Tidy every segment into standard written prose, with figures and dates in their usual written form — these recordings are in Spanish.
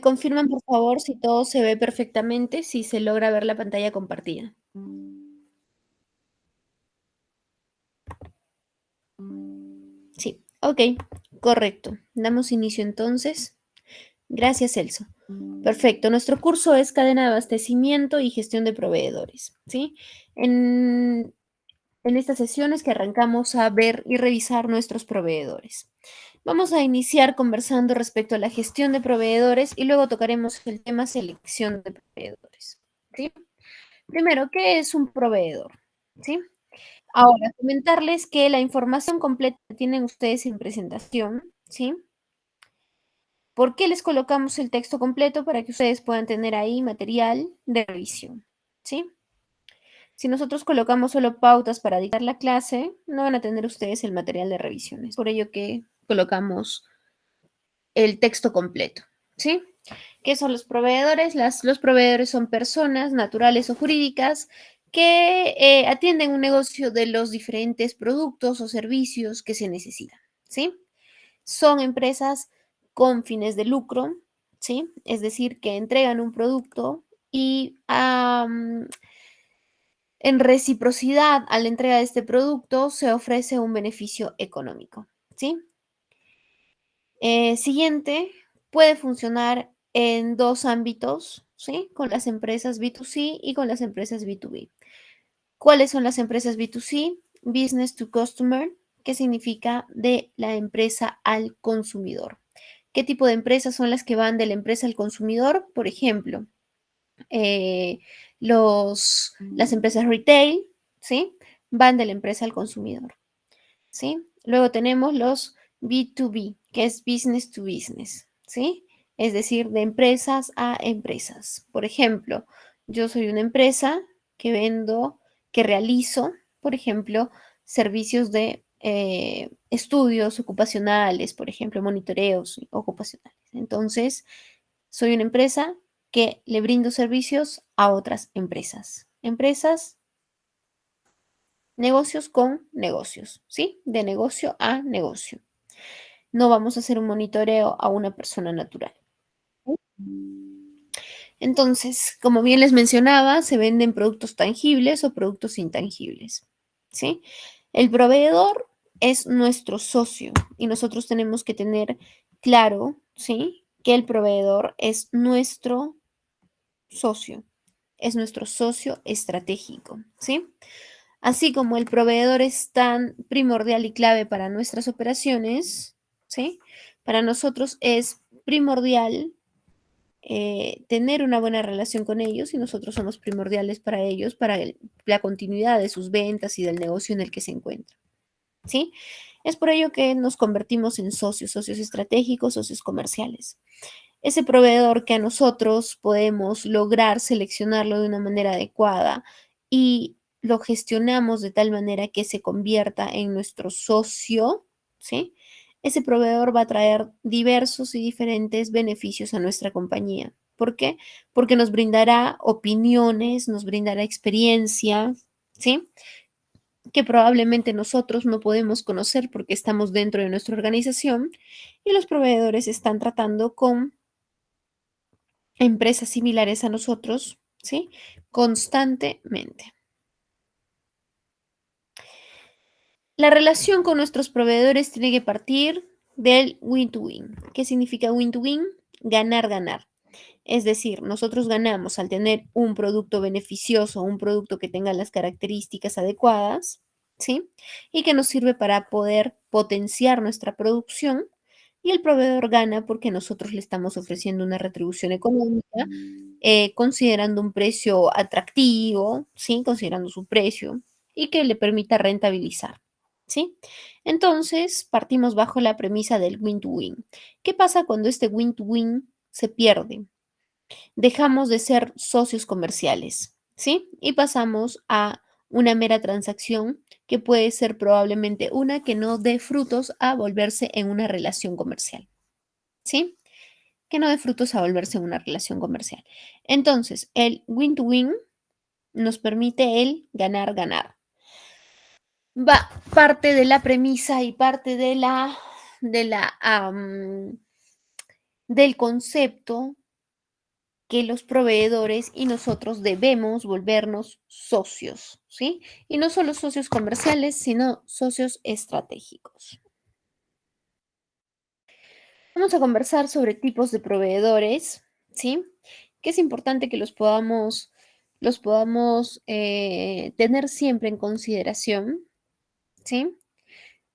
Confirman, por favor, si todo se ve perfectamente, si se logra ver la pantalla compartida. Sí, ok, correcto. Damos inicio entonces. Gracias, Celso. Perfecto. Nuestro curso es cadena de abastecimiento y gestión de proveedores, ¿sí? En, en estas sesiones que arrancamos a ver y revisar nuestros proveedores. Vamos a iniciar conversando respecto a la gestión de proveedores y luego tocaremos el tema selección de proveedores, ¿sí? Primero, ¿qué es un proveedor? ¿Sí? Ahora, comentarles que la información completa la tienen ustedes en presentación, ¿sí? ¿Por qué les colocamos el texto completo? Para que ustedes puedan tener ahí material de revisión, ¿sí? Si nosotros colocamos solo pautas para dictar la clase, no van a tener ustedes el material de revisiones. Por ello que colocamos el texto completo, ¿sí? ¿Qué son los proveedores? Los proveedores son personas naturales o jurídicas que atienden un negocio de los diferentes productos o servicios que se necesitan, ¿sí? Son empresas con fines de lucro, ¿sí? Es decir, que entregan un producto y en reciprocidad a la entrega de este producto se ofrece un beneficio económico, ¿sí? Siguiente, puede funcionar en dos ámbitos, ¿sí? Con las empresas B2C y con las empresas B2B. ¿Cuáles son las empresas B2C? Business to Customer, que significa de la empresa al consumidor. ¿Qué tipo de empresas son las que van de la empresa al consumidor? Por ejemplo, eh, las empresas retail, ¿sí? Van de la empresa al consumidor, ¿sí? Luego tenemos los B2B, que es business to business, ¿sí? Es decir, de empresas a empresas. Por ejemplo, yo soy una empresa que vendo, que realizo, por ejemplo, servicios de estudios ocupacionales, por ejemplo, monitoreos ocupacionales. Entonces, soy una empresa que le brindo servicios a otras empresas. Empresas, negocios con negocios, ¿sí? De negocio a negocio. No vamos a hacer un monitoreo a una persona natural. Entonces, como bien les mencionaba, se venden productos tangibles o productos intangibles, ¿sí? El proveedor es nuestro socio y nosotros tenemos que tener claro, ¿sí? Que el proveedor es nuestro socio estratégico, ¿sí? Así como el proveedor es tan primordial y clave para nuestras operaciones, ¿sí? Para nosotros es primordial tener una buena relación con ellos y nosotros somos primordiales para ellos, para la continuidad de sus ventas y del negocio en el que se encuentran, ¿sí? Es por ello que nos convertimos en socios, socios estratégicos, socios comerciales. Ese proveedor que a nosotros podemos lograr seleccionarlo de una manera adecuada y lo gestionamos de tal manera que se convierta en nuestro socio, ¿sí? Ese proveedor va a traer diversos y diferentes beneficios a nuestra compañía. ¿Por qué? Porque nos brindará opiniones, nos brindará experiencia, ¿sí? Que probablemente nosotros no podemos conocer porque estamos dentro de nuestra organización y los proveedores están tratando con empresas similares a nosotros, ¿sí? Constantemente. La relación con nuestros proveedores tiene que partir del win-to-win. ¿Qué significa win-to-win? Ganar, ganar. Es decir, nosotros ganamos al tener un producto beneficioso, un producto que tenga las características adecuadas, ¿sí? Y que nos sirve para poder potenciar nuestra producción. Y el proveedor gana porque nosotros le estamos ofreciendo una retribución económica, considerando un precio atractivo, ¿sí? Considerando su precio y que le permita rentabilizar, ¿sí? Entonces, partimos bajo la premisa del win-to-win. ¿Qué pasa cuando este win-to-win se pierde? Dejamos de ser socios comerciales, ¿sí? Y pasamos a una mera transacción que puede ser probablemente una que no dé frutos a volverse en una relación comercial, ¿sí? Que no dé frutos a volverse en una relación comercial. Entonces, el win-to-win nos permite el ganar-ganar. Va parte de la premisa y parte de la, del concepto que los proveedores y nosotros debemos volvernos socios, ¿sí? Y no solo socios comerciales, sino socios estratégicos. Vamos a conversar sobre tipos de proveedores, ¿sí? Que es importante que los podamos tener siempre en consideración, ¿sí?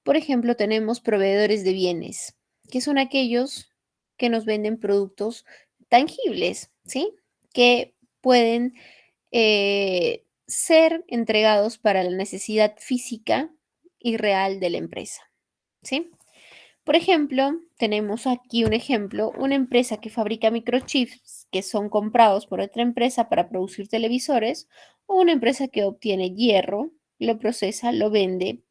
Por ejemplo, tenemos proveedores de bienes, que son aquellos que nos venden productos tangibles, ¿sí? Que pueden ser entregados para la necesidad física y real de la empresa, ¿sí? Por ejemplo, tenemos aquí un ejemplo, una empresa que fabrica microchips que son comprados por otra empresa para producir televisores, o una empresa que obtiene hierro, lo procesa, lo vende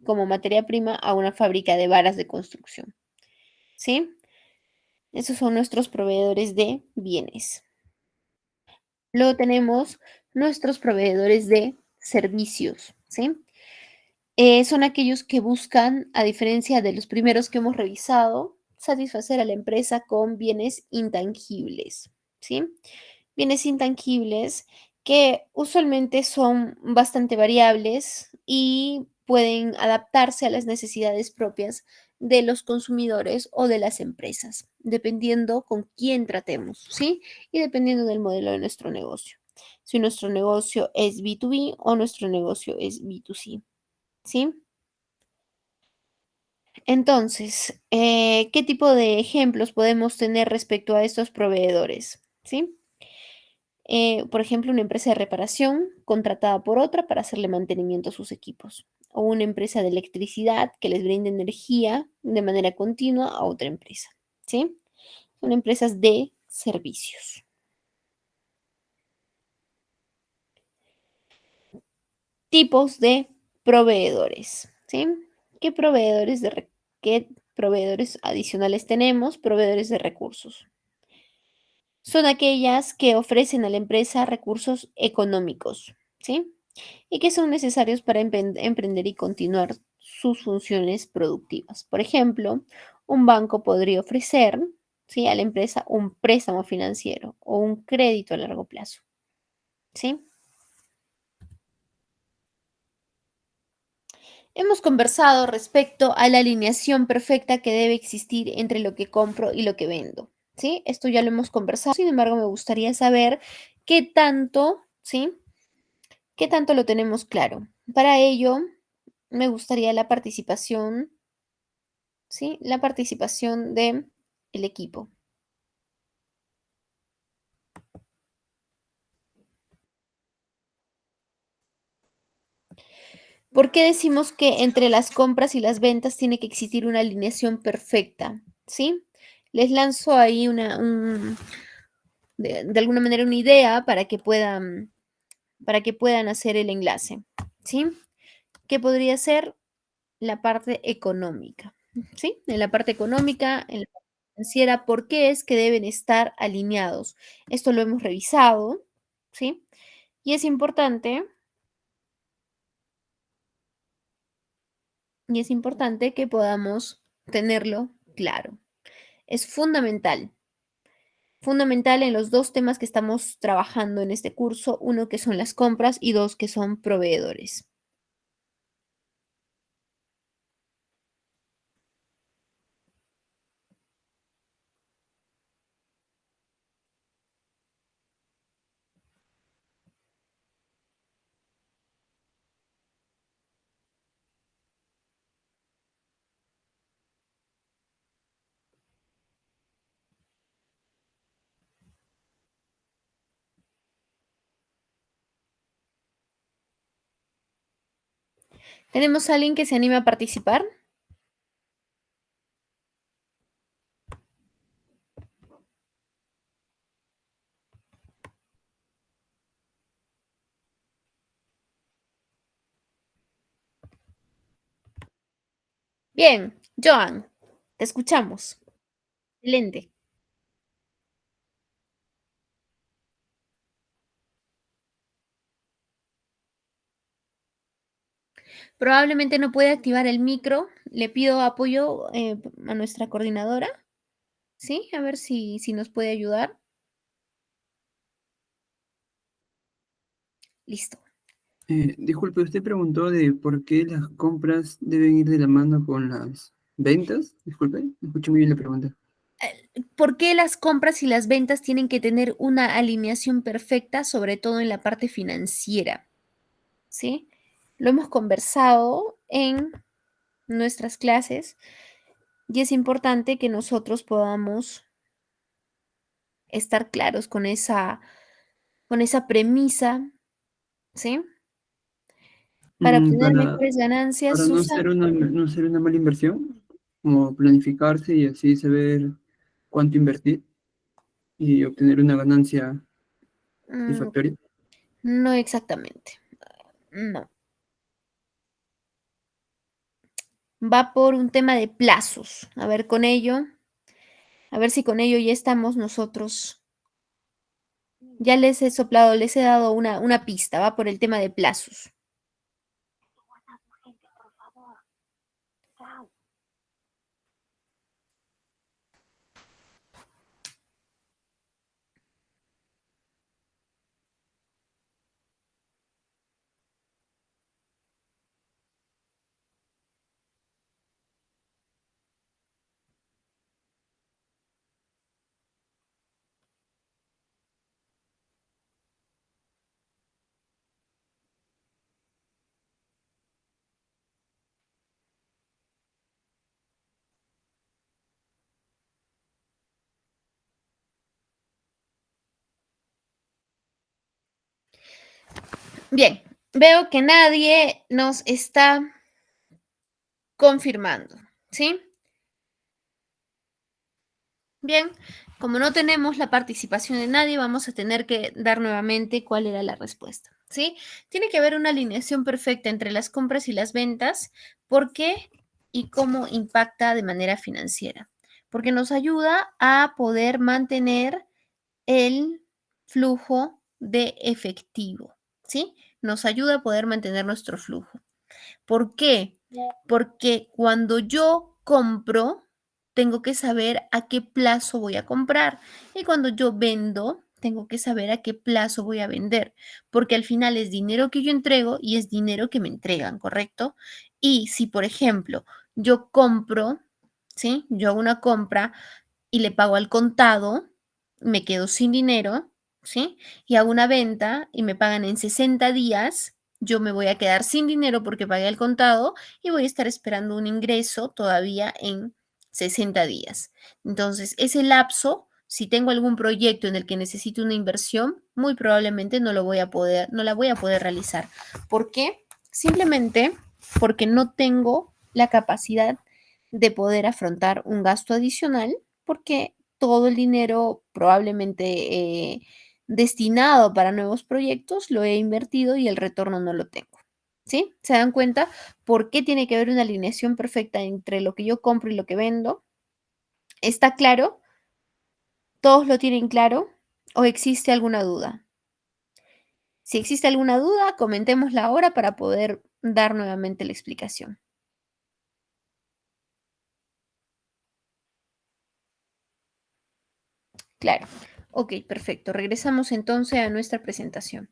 como materia prima a una fábrica de varas de construcción, ¿sí? Esos son nuestros proveedores de bienes. Luego tenemos nuestros proveedores de servicios, ¿sí? Son aquellos que buscan, a diferencia de los primeros que hemos revisado, satisfacer a la empresa con bienes intangibles, ¿sí? Bienes intangibles que usualmente son bastante variables y pueden adaptarse a las necesidades propias de los consumidores o de las empresas, dependiendo con quién tratemos, ¿sí? Y dependiendo del modelo de nuestro negocio. Si nuestro negocio es B2B o nuestro negocio es B2C, ¿sí? Entonces, ¿qué tipo de ejemplos podemos tener respecto a estos proveedores? ¿Sí? Por ejemplo, una empresa de reparación contratada por otra para hacerle mantenimiento a sus equipos. O una empresa de electricidad que les brinde energía de manera continua a otra empresa. ¿Sí? Son empresas de servicios. Tipos de proveedores. ¿Sí? ¿Qué qué proveedores adicionales tenemos? Proveedores de recursos. Son aquellas que ofrecen a la empresa recursos económicos, ¿sí? Y que son necesarios para emprender y continuar sus funciones productivas. Por ejemplo, un banco podría ofrecer, ¿sí?, a la empresa un préstamo financiero o un crédito a largo plazo, ¿sí? Hemos conversado respecto a la alineación perfecta que debe existir entre lo que compro y lo que vendo, ¿sí? Esto ya lo hemos conversado, sin embargo, me gustaría saber qué tanto, ¿sí? ¿Qué tanto lo tenemos claro? Para ello, me gustaría la participación, ¿sí? La participación de el equipo. ¿Por qué decimos que entre las compras y las ventas tiene que existir una alineación perfecta? ¿Sí? Les lanzo ahí de alguna manera una idea para que puedan hacer el enlace, ¿sí? ¿Qué podría ser? La parte económica, ¿sí? En la parte económica, en la parte financiera, ¿por qué es que deben estar alineados? Esto lo hemos revisado, ¿sí? Y es importante que podamos tenerlo claro. Es fundamental en los dos temas que estamos trabajando en este curso, uno que son las compras y dos que son proveedores. ¿Tenemos a alguien que se anime a participar? Bien, Joan, te escuchamos. Excelente. Probablemente no puede activar el micro. Le pido apoyo a nuestra coordinadora, ¿sí? A ver si nos puede ayudar. Listo. Disculpe, usted preguntó de por qué las compras deben ir de la mano con las ventas. Disculpe, no escuché muy bien la pregunta. ¿Por qué las compras y las ventas tienen que tener una alineación perfecta, sobre todo en la parte financiera? ¿Sí? Lo hemos conversado en nuestras clases y es importante que nosotros podamos estar claros con esa premisa, ¿sí? Para Mm, obtener para, mejores ganancias, para no Susan. ser no ser una mala inversión, como planificarse y así saber cuánto invertir y obtener una ganancia mm, satisfactoria. no exactamente. No. Va por un tema de plazos. A ver, a ver si con ello ya estamos nosotros. Ya les he soplado, les he dado una pista, va por el tema de plazos. Bien, veo que nadie nos está confirmando, ¿sí? Bien, como no tenemos la participación de nadie, vamos a tener que dar nuevamente cuál era la respuesta, ¿sí? Tiene que haber una alineación perfecta entre las compras y las ventas. ¿Por qué? Y cómo impacta de manera financiera. Porque nos ayuda a poder mantener el flujo de efectivo, ¿sí? Nos ayuda a poder mantener nuestro flujo. ¿Por qué? Porque cuando yo compro, tengo que saber a qué plazo voy a comprar. Y cuando yo vendo, tengo que saber a qué plazo voy a vender. Porque al final es dinero que yo entrego y es dinero que me entregan, ¿correcto? Y si, por ejemplo, yo compro, ¿sí? Yo hago una compra y le pago al contado, me quedo sin dinero, ¿sí? Y hago una venta y me pagan en 60 días, yo me voy a quedar sin dinero porque pagué al contado y voy a estar esperando un ingreso todavía en 60 días. Entonces, ese lapso, si tengo algún proyecto en el que necesito una inversión, muy probablemente no la voy a poder realizar. ¿Por qué? Simplemente porque no tengo la capacidad de poder afrontar un gasto adicional porque todo el dinero probablemente destinado para nuevos proyectos lo he invertido y el retorno no lo tengo. ¿Sí? ¿Se dan cuenta por qué tiene que haber una alineación perfecta entre lo que yo compro y lo que vendo? ¿Está claro? ¿Todos lo tienen claro? ¿O existe alguna duda? Si existe alguna duda, comentémosla ahora para poder dar nuevamente la explicación. Claro. Ok, perfecto. Regresamos entonces a nuestra presentación.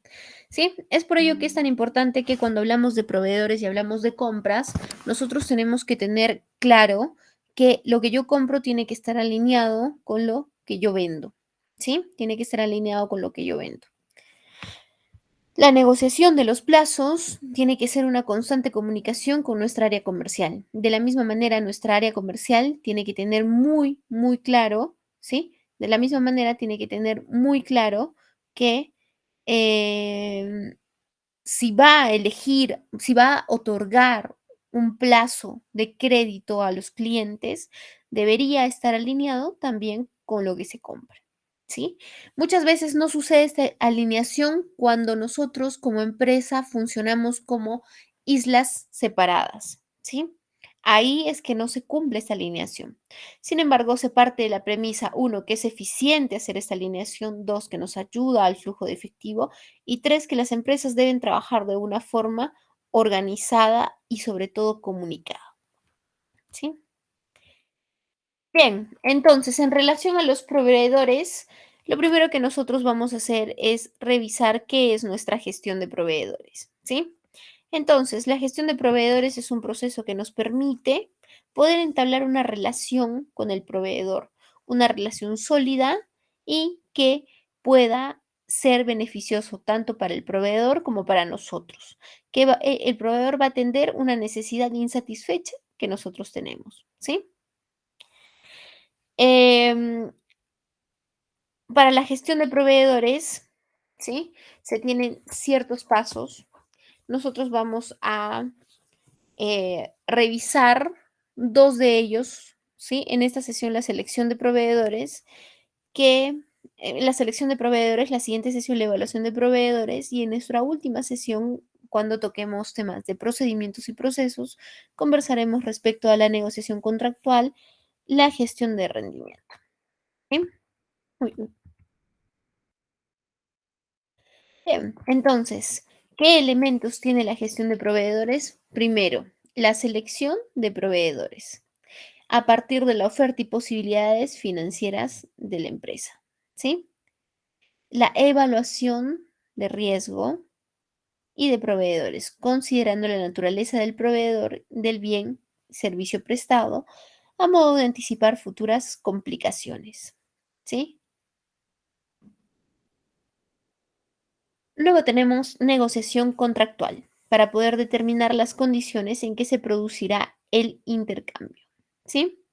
¿Sí? Es por ello que es tan importante que cuando hablamos de proveedores y hablamos de compras, nosotros tenemos que tener claro que lo que yo compro tiene que estar alineado con lo que yo vendo. ¿Sí? Tiene que estar alineado con lo que yo vendo. La negociación de los plazos tiene que ser una constante comunicación con nuestra área comercial. De la misma manera, nuestra área comercial tiene que tener muy claro, ¿sí? De la misma manera, tiene que tener muy claro que em, si va a elegir, si va a otorgar un plazo de crédito a los clientes, debería estar alineado también con lo que se compra, ¿sí? Muchas veces no sucede esta alineación cuando nosotros como empresa funcionamos como islas separadas, ¿sí? Ahí es que no se cumple esta alineación. Sin embargo, se parte de la premisa, uno, que es eficiente hacer esta alineación, dos, que nos ayuda al flujo de efectivo y tres, que las empresas deben trabajar de una forma organizada y sobre todo comunicada, ¿sí? Bien, entonces, en relación a los proveedores, lo primero que nosotros vamos a hacer es revisar qué es nuestra gestión de proveedores, ¿sí? Entonces, la gestión de proveedores es un proceso que nos permite poder entablar una relación con el proveedor, una relación sólida y que pueda ser beneficioso tanto para el proveedor como para nosotros, que el proveedor va a atender una necesidad insatisfecha que nosotros tenemos, ¿sí? Em, para la gestión de proveedores, ¿sí? Se tienen ciertos pasos. Nosotros vamos a revisar dos de ellos, ¿sí? En esta sesión, la selección de proveedores, que la selección de proveedores, la siguiente sesión, la evaluación de proveedores, y en nuestra última sesión, cuando toquemos temas de procedimientos y procesos, conversaremos respecto a la negociación contractual, la gestión de rendimiento. ¿Sí? Muy bien, entonces, ¿qué elementos tiene la gestión de proveedores? Primero, la selección de proveedores a partir de la oferta y posibilidades financieras de la empresa, ¿sí? La evaluación de riesgo y de proveedores, considerando la naturaleza del proveedor del bien, servicio prestado, a modo de anticipar futuras complicaciones, ¿sí? Luego tenemos negociación contractual para poder determinar las condiciones en que se producirá el intercambio, ¿sí?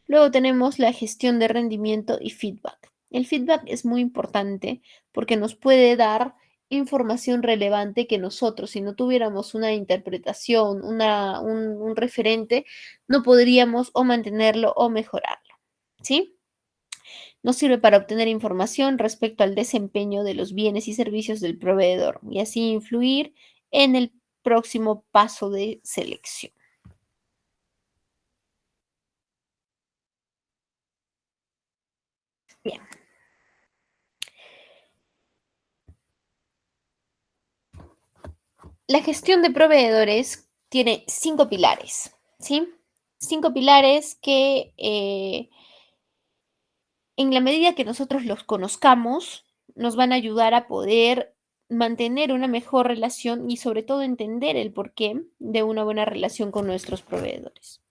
Luego tenemos la gestión de rendimiento y feedback. El feedback es muy importante porque nos puede dar información relevante que nosotros, si no tuviéramos una interpretación, un referente, no podríamos o mantenerlo o mejorarlo. ¿Sí? Nos sirve para obtener información respecto al desempeño de los bienes y servicios del proveedor y así influir en el próximo paso de selección. Bien. La gestión de proveedores tiene 5 pilares, ¿sí? 5 pilares que en la medida que nosotros los conozcamos, nos van a ayudar a poder mantener una mejor relación y sobre todo entender el porqué de una buena relación con nuestros proveedores.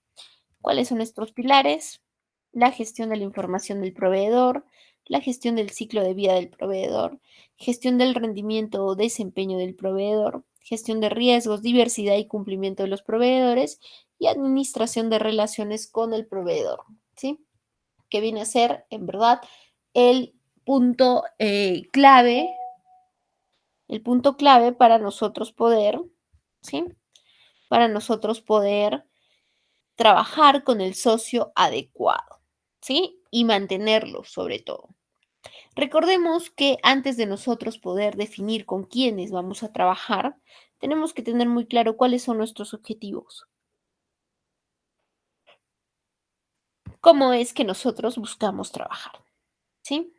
¿Cuáles son estos pilares? La gestión de la información del proveedor, la gestión del ciclo de vida del proveedor, gestión del rendimiento o desempeño del proveedor, gestión de riesgos, diversidad y cumplimiento de los proveedores y administración de relaciones con el proveedor, ¿sí? Que viene a ser, en verdad, el punto clave, el punto clave para nosotros poder, ¿sí? Para nosotros poder trabajar con el socio adecuado, ¿sí? Y mantenerlo sobre todo. Recordemos que antes de nosotros poder definir con quiénes vamos a trabajar, tenemos que tener muy claro cuáles son nuestros objetivos. ¿Cómo es que nosotros buscamos trabajar? ¿Sí?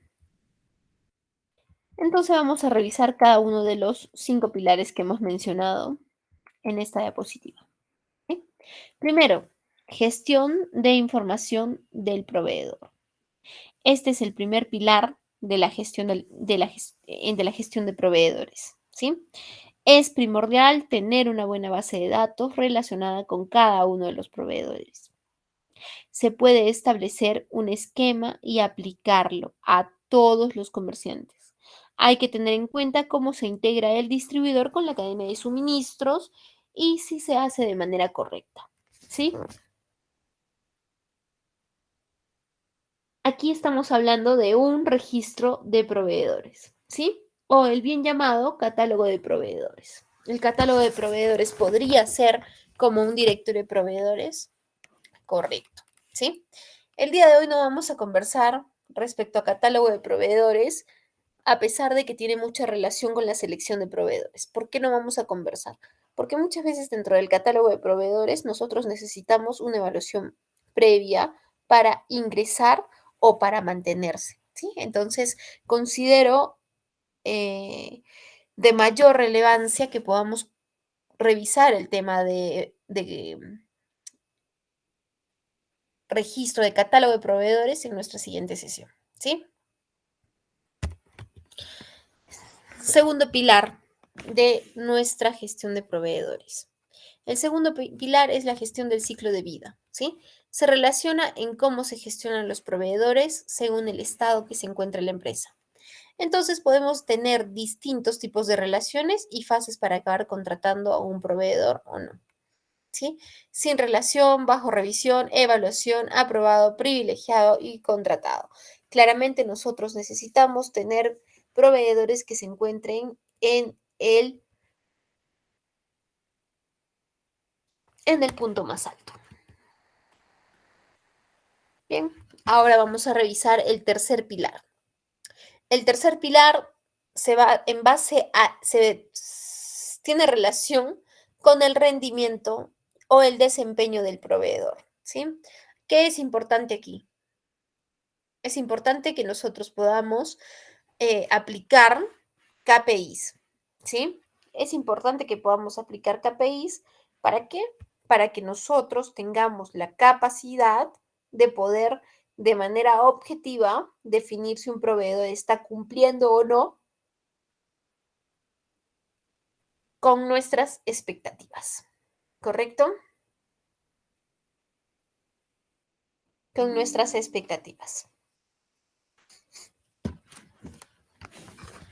Entonces vamos a revisar cada uno de los 5 pilares que hemos mencionado en esta diapositiva. ¿Sí? Primero, gestión de información del proveedor. Este es el primer pilar de la gestión de la gestión de proveedores, ¿sí? Es primordial tener una buena base de datos relacionada con cada uno de los proveedores. Se puede establecer un esquema y aplicarlo a todos los comerciantes. Hay que tener en cuenta cómo se integra el distribuidor con la cadena de suministros y si se hace de manera correcta, ¿sí? Aquí estamos hablando de un registro de proveedores, ¿sí? O el bien llamado catálogo de proveedores. El catálogo de proveedores podría ser como un directorio de proveedores, correcto, ¿sí? El día de hoy no vamos a conversar respecto a catálogo de proveedores, a pesar de que tiene mucha relación con la selección de proveedores. ¿Por qué no vamos a conversar? Porque muchas veces dentro del catálogo de proveedores nosotros necesitamos una evaluación previa para ingresar o para mantenerse, ¿sí? Entonces, considero de mayor relevancia que podamos revisar el tema de registro de catálogo de proveedores en nuestra siguiente sesión, ¿sí? segundo pilar de nuestra gestión de proveedores. El segundo pilar es la gestión del ciclo de vida, ¿sí? Se relaciona en cómo se gestionan los proveedores según el estado que se encuentra la empresa. Entonces podemos tener distintos tipos de relaciones y fases para acabar contratando a un proveedor o no, ¿sí? Sin relación, bajo revisión, evaluación, aprobado, privilegiado y contratado. Claramente nosotros necesitamos tener proveedores que se encuentren en el punto más alto. Bien, ahora vamos a revisar el tercer pilar. El tercer pilar se va en base a, tiene relación con el rendimiento o el desempeño del proveedor, ¿sí? ¿Qué es importante aquí? Es importante que nosotros podamos aplicar KPIs, ¿sí? Es importante que podamos aplicar KPIs. ¿Para qué? Para que nosotros tengamos la capacidad de poder de manera objetiva definir si un proveedor está cumpliendo o no con nuestras expectativas, ¿correcto? Con nuestras expectativas.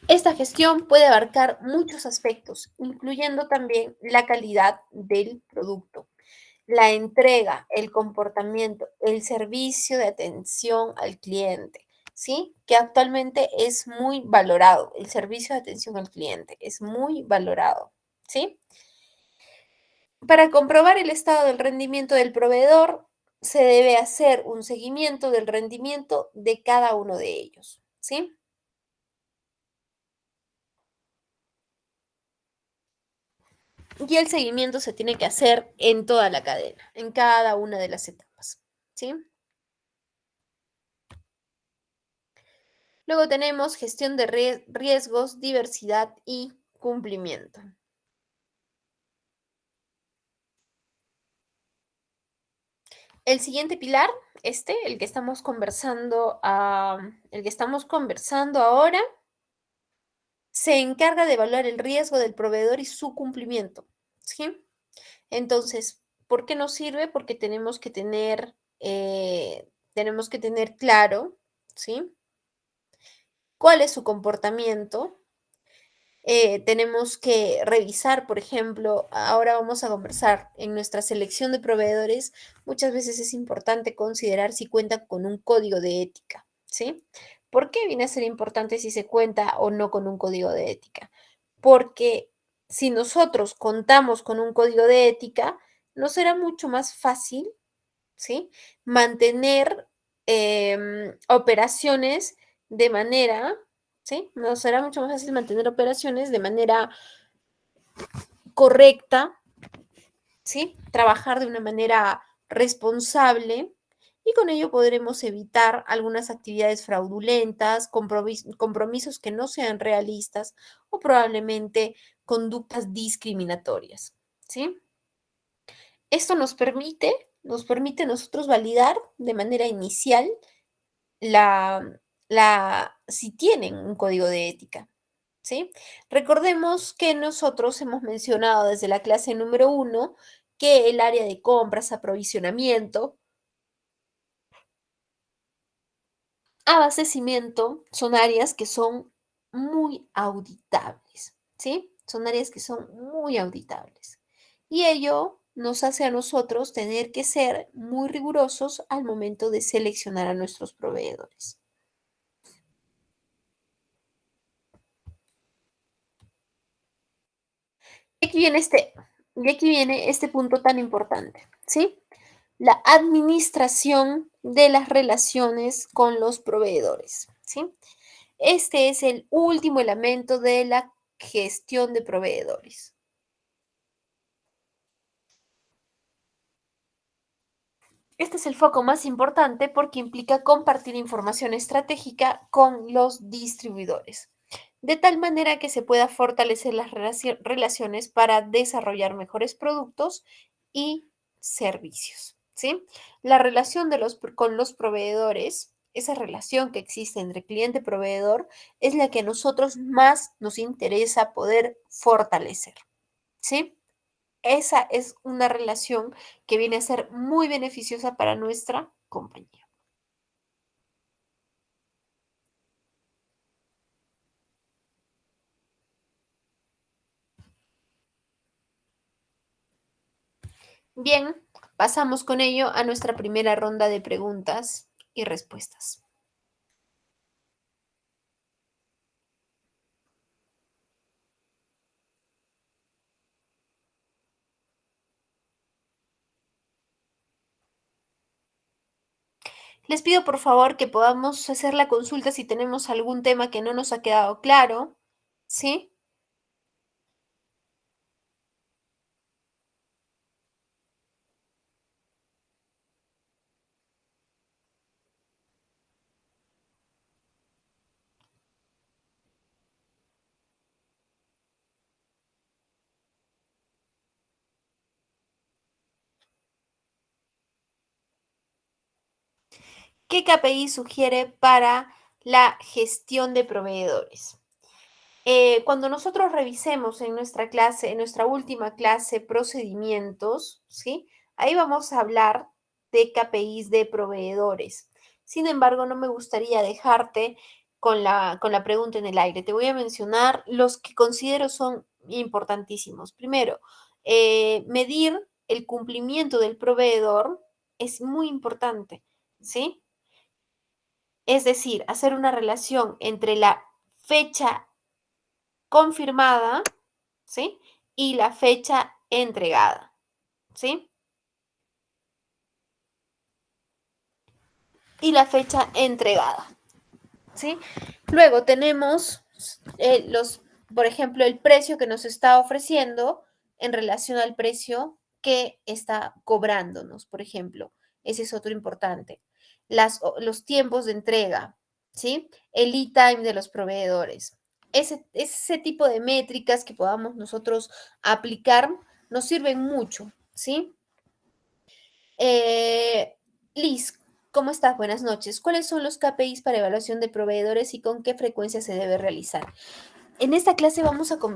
Esta gestión puede abarcar muchos aspectos, incluyendo también la calidad del producto, la entrega, el comportamiento, el servicio de atención al cliente, ¿sí? Que actualmente es muy valorado. El servicio de atención al cliente es muy valorado, ¿sí? Para comprobar el estado del rendimiento del proveedor, se debe hacer un seguimiento del rendimiento de cada uno de ellos, ¿sí? Y el seguimiento se tiene que hacer en toda la cadena, en cada una de las etapas, ¿sí? Luego tenemos gestión de riesgos, diversidad y cumplimiento. El siguiente pilar, el que estamos conversando, el que estamos conversando ahora, se encarga de evaluar el riesgo del proveedor y su cumplimiento, ¿sí? Entonces, ¿por qué nos sirve? Porque tenemos que tener claro, ¿sí? ¿Cuál es su comportamiento? Tenemos que revisar, por ejemplo, ahora vamos a conversar en nuestra selección de proveedores, muchas veces es importante considerar si cuenta con un código de ética, ¿sí? ¿Por qué viene a ser importante si se cuenta o no con un código de ética? Porque si nosotros contamos con un código de ética, nos será mucho más fácil, ¿sí? Mantener operaciones de manera, ¿sí? Nos será mucho más fácil mantener operaciones de manera correcta, ¿sí? Trabajar de una manera responsable y con ello podremos evitar algunas actividades fraudulentas, compromisos que no sean realistas o probablemente conductas discriminatorias, ¿sí? Esto nos permite nosotros validar de manera inicial si tienen un código de ética, ¿sí? Recordemos que nosotros hemos mencionado desde la clase número 1 que el área de compras, aprovisionamiento, abastecimiento son áreas que son muy auditables, ¿sí? Son áreas que son muy auditables. Y ello nos hace a nosotros tener que ser muy rigurosos al momento de seleccionar a nuestros proveedores. Y aquí viene este punto tan importante, ¿sí? La administración de las relaciones con los proveedores, ¿sí? Este es el último elemento de la gestión de proveedores. Este es el foco más importante porque implica compartir información estratégica con los distribuidores, de tal manera que se pueda fortalecer las relaciones para desarrollar mejores productos y servicios, ¿sí? La relación con los proveedores esa relación que existe entre cliente y proveedor es la que a nosotros más nos interesa poder fortalecer, ¿sí? Esa es una relación que viene a ser muy beneficiosa para nuestra compañía. Bien, pasamos con ello a nuestra primera ronda de preguntas y respuestas. Les pido por favor que podamos hacer la consulta si tenemos algún tema que no nos ha quedado claro, ¿sí? ¿Qué KPI sugiere para la gestión de proveedores? Cuando nosotros revisemos en nuestra clase, en nuestra última clase, procedimientos, ¿sí? Ahí vamos a hablar de KPIs de proveedores. Sin embargo, no me gustaría dejarte con la pregunta en el aire. Te voy a mencionar los que considero son importantísimos. Primero, medir el cumplimiento del proveedor es muy importante, ¿sí? Es decir, hacer una relación entre la fecha confirmada, ¿sí? Y la fecha entregada, ¿sí? Y la fecha entregada, ¿sí? Luego tenemos por ejemplo, el precio que nos está ofreciendo en relación al precio que está cobrándonos, por ejemplo. Ese es otro importante. Los tiempos de entrega, ¿sí? El lead time de los proveedores. Ese tipo de métricas que podamos nosotros aplicar nos sirven mucho, ¿sí? Eh, Liz, ¿cómo estás? Buenas noches. ¿Cuáles son los KPIs para evaluación de proveedores y con qué frecuencia se debe realizar? En esta clase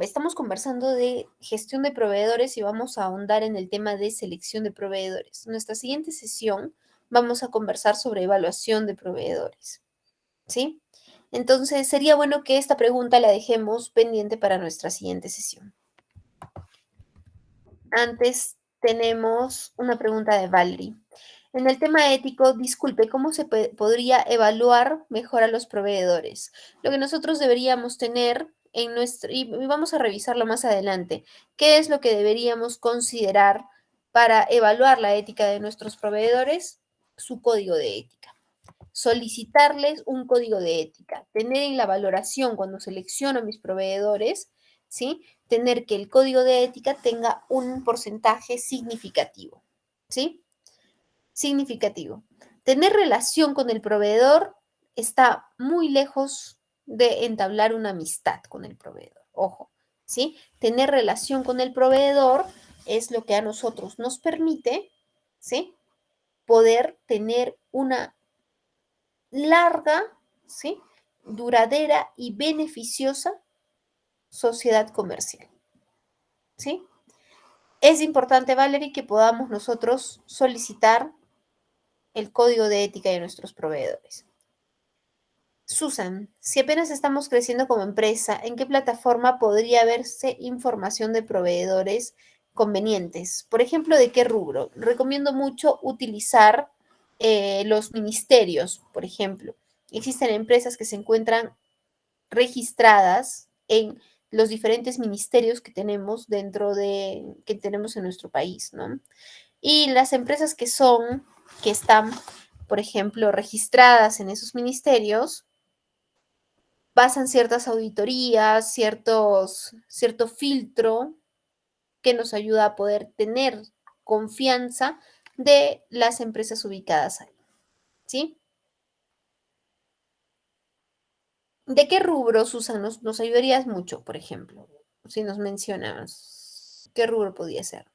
estamos conversando de gestión de proveedores y vamos a ahondar en el tema de selección de proveedores. En nuestra siguiente sesión vamos a conversar sobre evaluación de proveedores, ¿sí? Entonces, sería bueno que esta pregunta la dejemos pendiente para nuestra siguiente sesión. Antes tenemos una pregunta de Valerie. En el tema ético, disculpe, ¿cómo se podría evaluar mejor a los proveedores? Lo que nosotros deberíamos tener en nuestro, y vamos a revisarlo más adelante, ¿qué es lo que deberíamos considerar para evaluar la ética de nuestros proveedores? Su código de ética. Solicitarles un código de ética, tener en la valoración cuando selecciono a mis proveedores, ¿sí? Tener que el código de ética tenga un porcentaje significativo, ¿sí? Significativo. Tener relación con el proveedor está muy lejos de entablar una amistad con el proveedor. Ojo, ¿sí? Tener relación con el proveedor es lo que a nosotros nos permite, ¿sí? Poder tener una larga, ¿sí? Duradera y beneficiosa sociedad comercial, ¿sí? Es importante, Valerie, que podamos nosotros solicitar el código de ética de nuestros proveedores. Susan, si apenas estamos creciendo como empresa, ¿en qué plataforma podría verse información de proveedores convenientes? Por ejemplo, ¿de qué rubro? Recomiendo mucho utilizar los ministerios, por ejemplo. Existen empresas que se encuentran registradas en los diferentes ministerios que tenemos que tenemos en nuestro país, ¿no? Y las empresas que están, por ejemplo, registradas en esos ministerios, pasan ciertas auditorías, cierto filtro que nos ayuda a poder tener confianza de las empresas ubicadas ahí, ¿sí? ¿De qué rubro, Susan, nos ayudarías mucho, por ejemplo? Si nos mencionas, ¿qué rubro podría ser?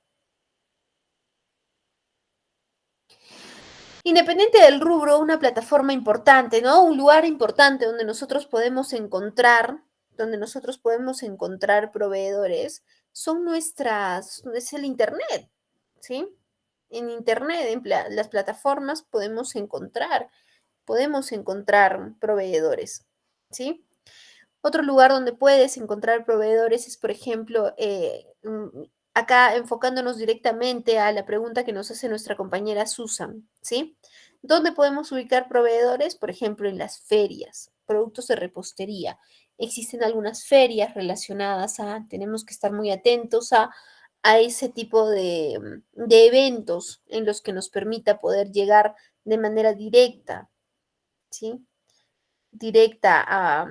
Independiente del rubro, una plataforma importante, ¿no? Un lugar importante donde nosotros podemos encontrar proveedores, es el Internet, ¿sí? En Internet, las plataformas podemos encontrar proveedores, ¿sí? Otro lugar donde puedes encontrar proveedores es, por ejemplo, acá enfocándonos directamente a la pregunta que nos hace nuestra compañera Susan, ¿sí? ¿Dónde podemos ubicar proveedores? Por ejemplo, en las ferias, productos de repostería. Existen algunas ferias relacionadas tenemos que estar muy atentos a ese tipo de eventos en los que nos permita poder llegar de manera directa, ¿sí? Directa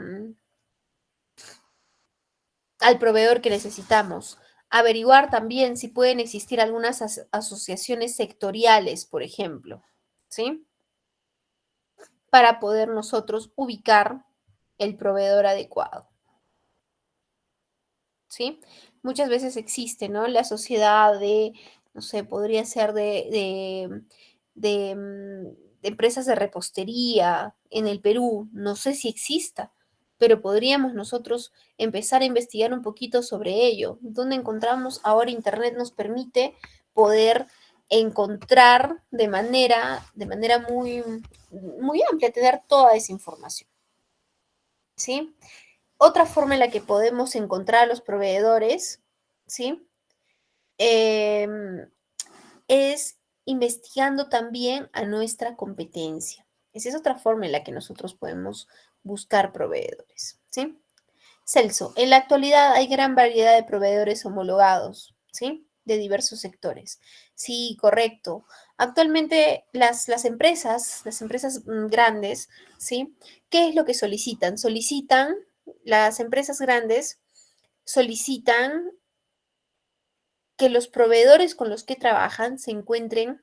al proveedor que necesitamos. Averiguar también si pueden existir algunas asociaciones sectoriales, por ejemplo, ¿sí? Para poder nosotros ubicar el proveedor adecuado, ¿sí? Muchas veces existe, ¿no? La sociedad no sé, podría ser de empresas de repostería en el Perú, no sé si exista, pero podríamos nosotros empezar a investigar un poquito sobre ello. Donde encontramos ahora Internet nos permite poder encontrar de manera muy, muy amplia, tener toda esa información, ¿sí? Otra forma en la que podemos encontrar a los proveedores, ¿sí? Em, es investigando también a nuestra competencia. Esa es otra forma en la que nosotros podemos buscar proveedores, ¿sí? Celso, en la actualidad hay gran variedad de proveedores homologados, ¿sí? De diversos sectores. Sí, correcto. Actualmente las empresas grandes, ¿sí? ¿Qué es lo que solicitan? Las empresas grandes solicitan que los proveedores con los que trabajan se encuentren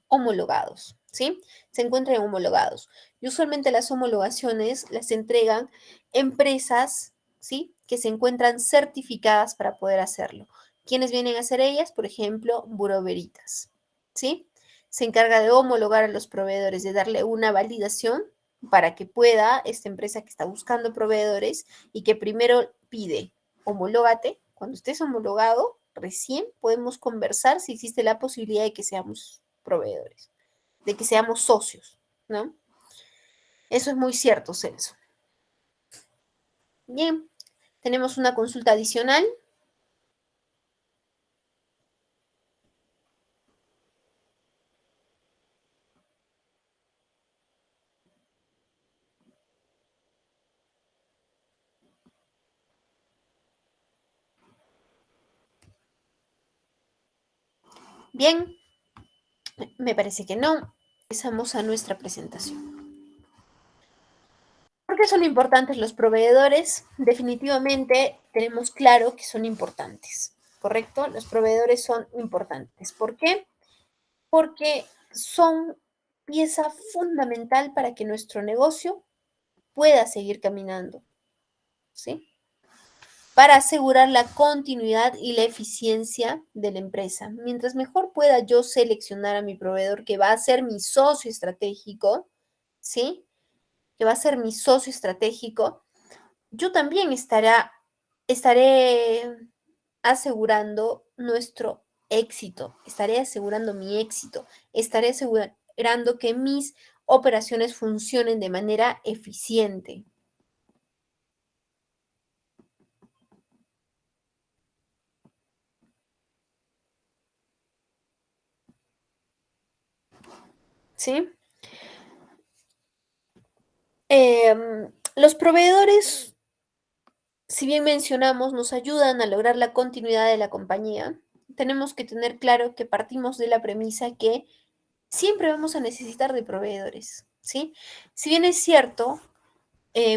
homologados, ¿sí? Se encuentran homologados. Y usualmente las homologaciones las entregan empresas, ¿sí? Que se encuentran certificadas para poder hacerlo. ¿Quiénes vienen a hacer ellas? Por ejemplo, Bureau Veritas, ¿sí? Se encarga de homologar a los proveedores, de darle una validación para que pueda esta empresa que está buscando proveedores y que primero pide, homológate. Cuando estés homologado, recién podemos conversar si existe la posibilidad de que seamos proveedores, de que seamos socios, ¿no? Eso es muy cierto, Celso. Bien, tenemos una consulta adicional. Bien, me parece que no. Empezamos a nuestra presentación. ¿Por qué son importantes los proveedores? Definitivamente tenemos claro que son importantes, ¿correcto? Los proveedores son importantes. ¿Por qué? Porque son pieza fundamental para que nuestro negocio pueda seguir caminando, ¿sí? Para asegurar la continuidad y la eficiencia de la empresa. Mientras mejor pueda yo seleccionar a mi proveedor que va a ser mi socio estratégico, ¿sí? Que va a ser mi socio estratégico, yo también estaré asegurando nuestro éxito, estaré asegurando mi éxito, estaré asegurando que mis operaciones funcionen de manera eficiente. ¿Sí? Los proveedores, si bien mencionamos, nos ayudan a lograr la continuidad de la compañía. Tenemos que tener claro que partimos de la premisa que siempre vamos a necesitar de proveedores, ¿sí? Si bien es cierto,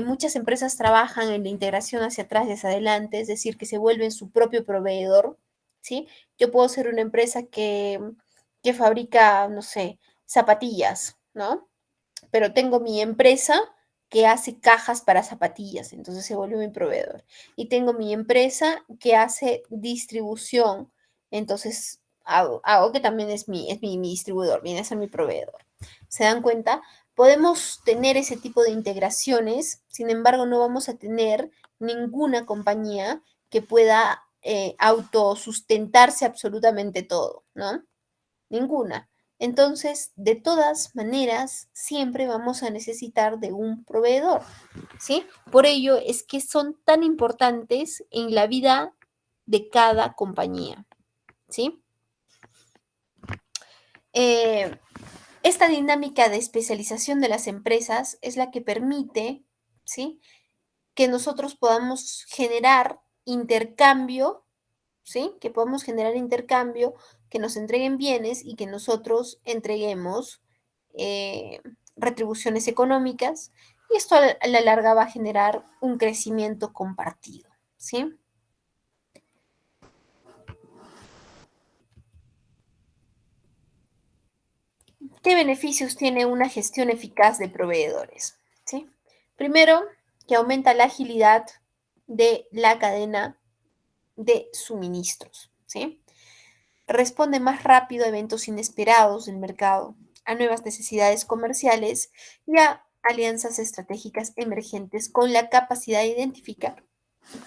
muchas empresas trabajan en la integración hacia atrás y hacia adelante, es decir, que se vuelven su propio proveedor, ¿sí? Yo puedo ser una empresa que fabrica, no sé, zapatillas, ¿no? Pero tengo mi empresa que hace cajas para zapatillas, entonces se vuelve mi proveedor. Y tengo mi empresa que hace distribución, entonces hago que también es mi distribuidor, viene a ser mi proveedor. ¿Se dan cuenta? Podemos tener ese tipo de integraciones, sin embargo, no vamos a tener ninguna compañía que pueda autosustentarse absolutamente todo, ¿no? Ninguna. Entonces, de todas maneras, siempre vamos a necesitar de un proveedor, ¿sí? Por ello es que son tan importantes en la vida de cada compañía, ¿sí? Eh, esta dinámica de especialización de las empresas es la que permite, ¿sí? Que nosotros podamos generar intercambio, ¿sí? Que podamos generar intercambio, que nos entreguen bienes y que nosotros entreguemos eh, retribuciones económicas. Y esto a la larga va a generar un crecimiento compartido, ¿sí? ¿Qué beneficios tiene una gestión eficaz de proveedores? ¿Sí? Primero, que aumenta la agilidad de la cadena de suministros. ¿Sí? Responde más rápido a eventos inesperados del mercado, a nuevas necesidades comerciales y a alianzas estratégicas emergentes con la capacidad de identificar,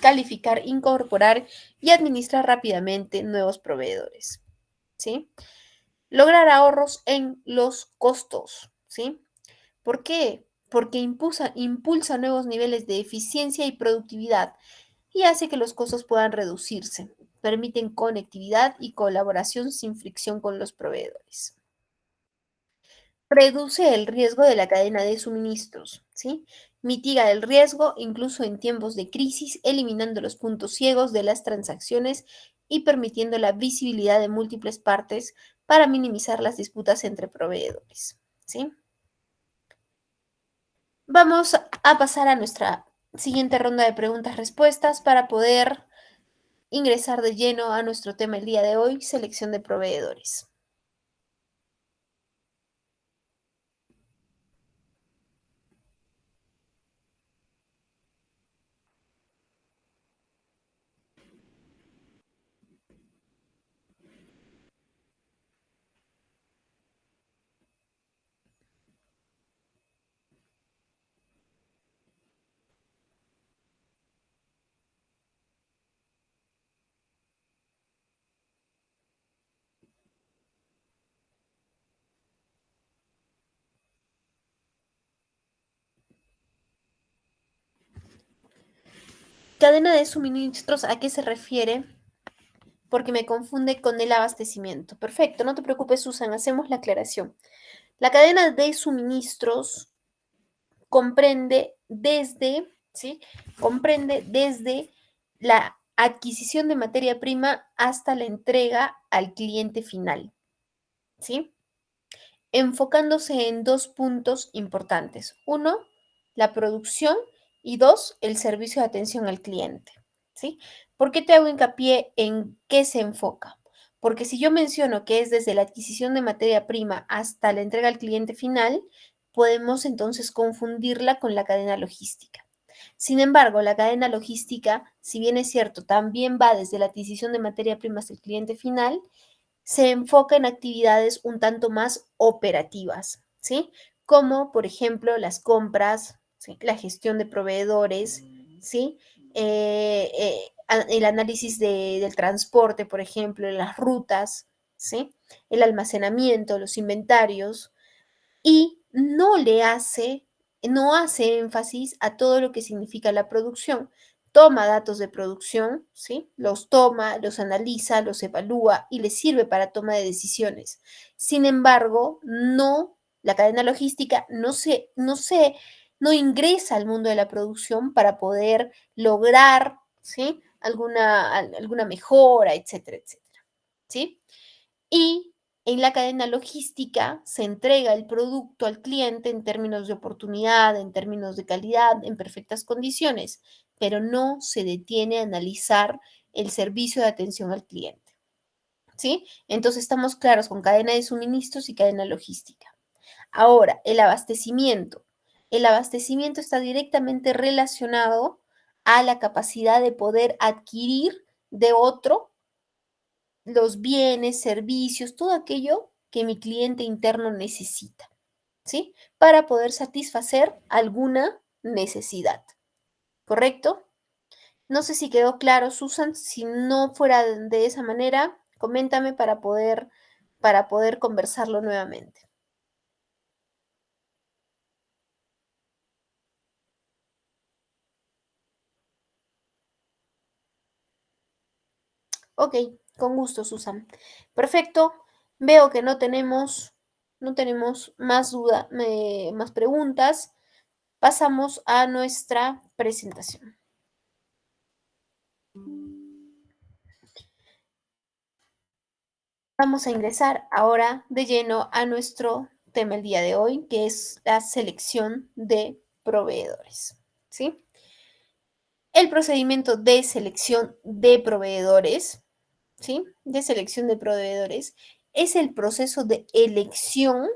calificar, incorporar y administrar rápidamente nuevos proveedores. ¿Sí? Lograr ahorros en los costos, ¿sí? ¿Por qué? Porque impulsa nuevos niveles de eficiencia y productividad y hace que los costos puedan reducirse. Permiten conectividad y colaboración sin fricción con los proveedores. Reduce el riesgo de la cadena de suministros, ¿sí? Mitiga el riesgo incluso en tiempos de crisis, eliminando los puntos ciegos de las transacciones y permitiendo la visibilidad de múltiples partes para minimizar las disputas entre proveedores, ¿sí? Vamos a pasar a nuestra siguiente ronda de preguntas-respuestas para poder ingresar de lleno a nuestro tema el día de hoy, selección de proveedores. Cadena de suministros, ¿a qué se refiere? Porque me confunde con el abastecimiento. Perfecto, no te preocupes, Susan, hacemos la aclaración. La cadena de suministros comprende desde, ¿sí? Comprende desde la adquisición de materia prima hasta la entrega al cliente final, ¿sí? Enfocándose en dos puntos importantes. Uno, la producción y dos, el servicio de atención al cliente. ¿Sí? ¿Por qué te hago hincapié en qué se enfoca? Porque si yo menciono que es desde la adquisición de materia prima hasta la entrega al cliente final, podemos entonces confundirla con la cadena logística. Sin embargo, la cadena logística, si bien es cierto, también va desde la adquisición de materia prima hasta el cliente final, se enfoca en actividades un tanto más operativas, ¿sí? Como, por ejemplo, las compras, ¿sí? La gestión de proveedores, ¿sí? El análisis del transporte, por ejemplo, las rutas, ¿sí? El almacenamiento, los inventarios, y no hace énfasis a todo lo que significa la producción. Toma datos de producción, ¿sí? Los toma, los analiza, los evalúa y les sirve para toma de decisiones. Sin embargo, la cadena logística no ingresa al mundo de la producción para poder lograr, ¿sí? Alguna mejora, etcétera, etcétera, ¿sí? Y en la cadena logística se entrega el producto al cliente en términos de oportunidad, en términos de calidad, en perfectas condiciones, pero no se detiene a analizar el servicio de atención al cliente. ¿Sí? Entonces estamos claros con cadena de suministros y cadena logística. Ahora, el abastecimiento. El abastecimiento está directamente relacionado a la capacidad de poder adquirir de otro los bienes, servicios, todo aquello que mi cliente interno necesita. ¿sí? Para poder satisfacer alguna necesidad, ¿correcto? No sé si quedó claro, Susan. Si no fuera de esa manera, coméntame para poder conversarlo nuevamente. Ok, con gusto, Susan. Perfecto. Veo que no tenemos más duda, más preguntas. Pasamos a nuestra presentación. Vamos a ingresar ahora de lleno a nuestro tema el día de hoy, que es la selección de proveedores, ¿sí? El procedimiento de selección de proveedores, ¿sí? De selección de proveedores es el proceso de elección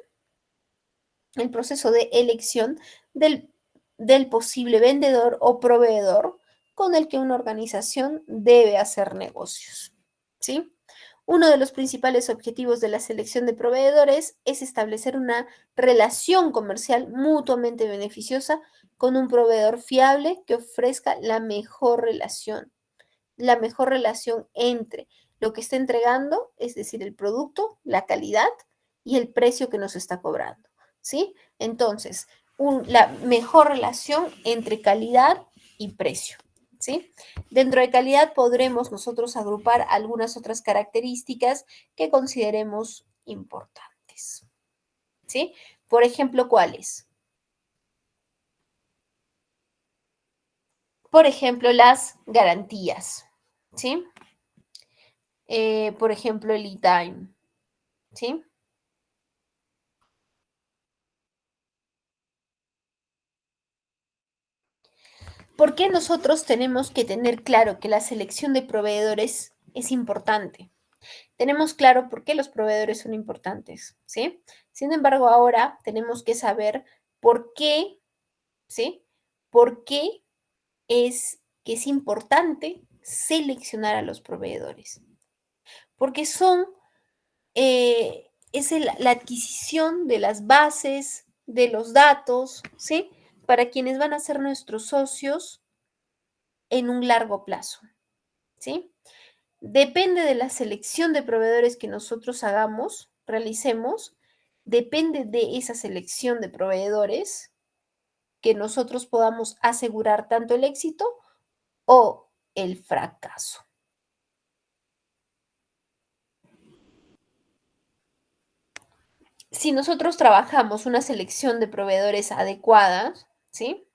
del posible vendedor o proveedor con el que una organización debe hacer negocios, ¿sí? Uno de los principales objetivos de la selección de proveedores es establecer una relación comercial mutuamente beneficiosa con un proveedor fiable que ofrezca la mejor relación entre lo que está entregando, es decir, el producto, la calidad y el precio que nos está cobrando, ¿sí? Entonces, la mejor relación entre calidad y precio, ¿sí? Dentro de calidad podremos nosotros agrupar algunas otras características que consideremos importantes, ¿sí? Por ejemplo, ¿cuáles? Por ejemplo, las garantías, ¿sí? Por ejemplo, el e-time, ¿sí? ¿Por qué nosotros tenemos que tener claro que la selección de proveedores es importante? Tenemos claro por qué los proveedores son importantes, ¿sí? Sin embargo, ahora tenemos que saber por qué, ¿sí? ¿Por qué es que es importante seleccionar a los proveedores? Porque la adquisición de las bases, de los datos, ¿sí? Para quienes van a ser nuestros socios en un largo plazo, ¿sí? Depende de la selección de proveedores que nosotros realicemos, depende de esa selección de proveedores que nosotros podamos asegurar tanto el éxito o el fracaso. Si nosotros trabajamos una selección de proveedores adecuadas, ¿sí?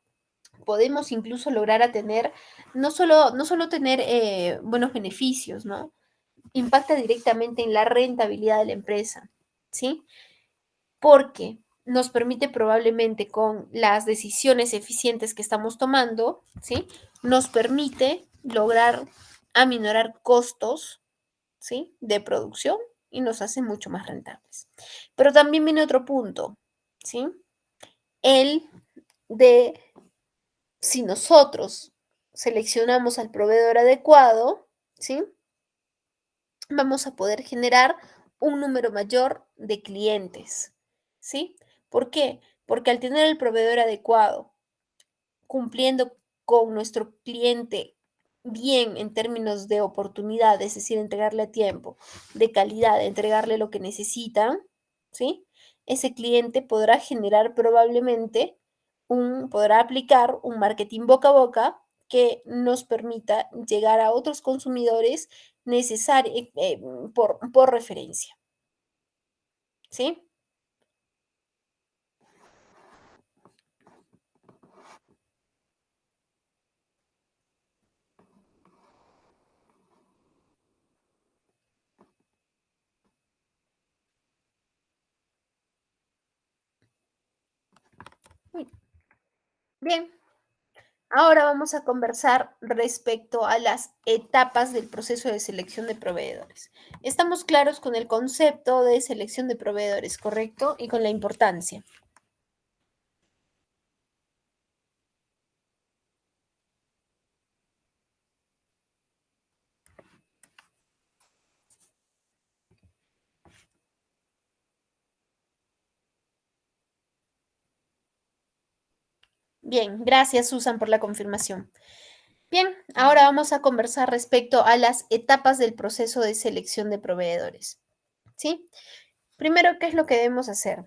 Podemos incluso lograr a tener, no solo tener buenos beneficios, ¿no? Impacta directamente en la rentabilidad de la empresa, ¿sí? Porque nos permite probablemente con las decisiones eficientes que estamos tomando, ¿sí? Nos permite lograr aminorar costos, ¿sí? De producción y nos hace mucho más rentables. Pero también viene otro punto, ¿sí? El de si nosotros seleccionamos al proveedor adecuado, ¿sí? Vamos a poder generar un número mayor de clientes, ¿sí? ¿Por qué? Porque al tener el proveedor adecuado, cumpliendo con nuestro cliente bien en términos de oportunidad, es decir, entregarle a tiempo, de calidad, entregarle lo que necesitan, ¿sí? Ese cliente podrá generar probablemente podrá aplicar un marketing boca a boca que nos permita llegar a otros consumidores necesarios por referencia, ¿sí? Muy bien. Ahora vamos a conversar respecto a las etapas del proceso de selección de proveedores. Estamos claros con el concepto de selección de proveedores, ¿correcto? Y con la importancia. Bien, gracias Susan por la confirmación. Bien, ahora vamos a conversar respecto a las etapas del proceso de selección de proveedores. ¿Sí? Primero, ¿qué es lo que debemos hacer?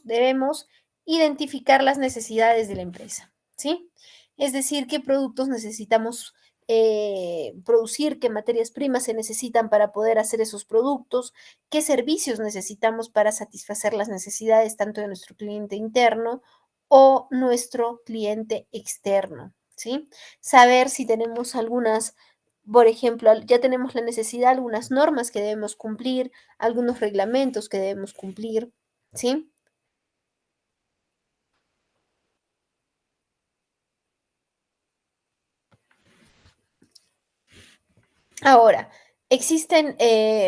Debemos identificar las necesidades de la empresa, ¿sí? Es decir, qué productos necesitamos producir, qué materias primas se necesitan para poder hacer esos productos, qué servicios necesitamos para satisfacer las necesidades tanto de nuestro cliente interno o nuestro cliente externo, ¿sí? Saber si tenemos algunas, por ejemplo, ya tenemos la necesidad, algunas normas que debemos cumplir, algunos reglamentos que debemos cumplir, ¿sí? Ahora, existen,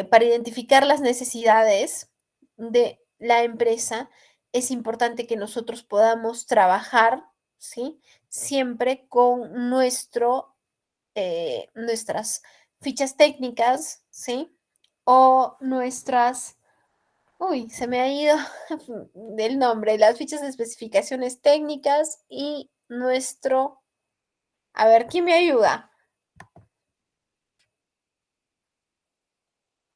para identificar las necesidades de la empresa, es importante que nosotros podamos trabajar, ¿sí? Siempre con nuestras fichas técnicas, ¿sí? O nuestras, uy, se me ha ido del nombre, las fichas de especificaciones técnicas y a ver, ¿quién me ayuda?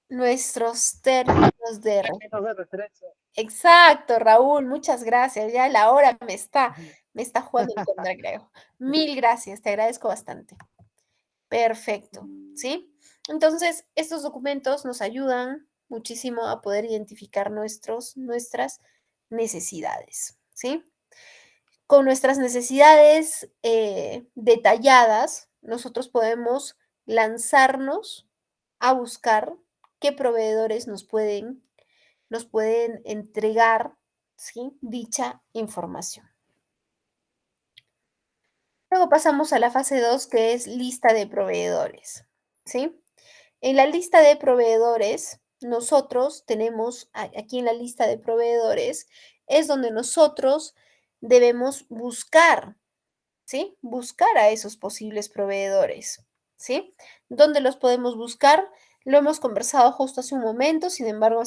Nuestros términos de Términos de referencia. exacto, Raúl, muchas gracias. Ya la hora me está jugando en contra, creo. Mil gracias, te agradezco bastante. Perfecto, ¿sí? Entonces, estos documentos nos ayudan muchísimo a poder identificar nuestras necesidades, ¿sí? Con nuestras necesidades detalladas, nosotros podemos lanzarnos a buscar qué proveedores nos pueden entregar, ¿sí? Dicha información. Luego pasamos a la fase 2, que es lista de proveedores, ¿sí? En la lista de proveedores, nosotros tenemos aquí en la lista de proveedores, es donde nosotros debemos buscar, ¿sí? Buscar a esos posibles proveedores, ¿sí? ¿Dónde los podemos buscar? Lo hemos conversado justo hace un momento, sin embargo,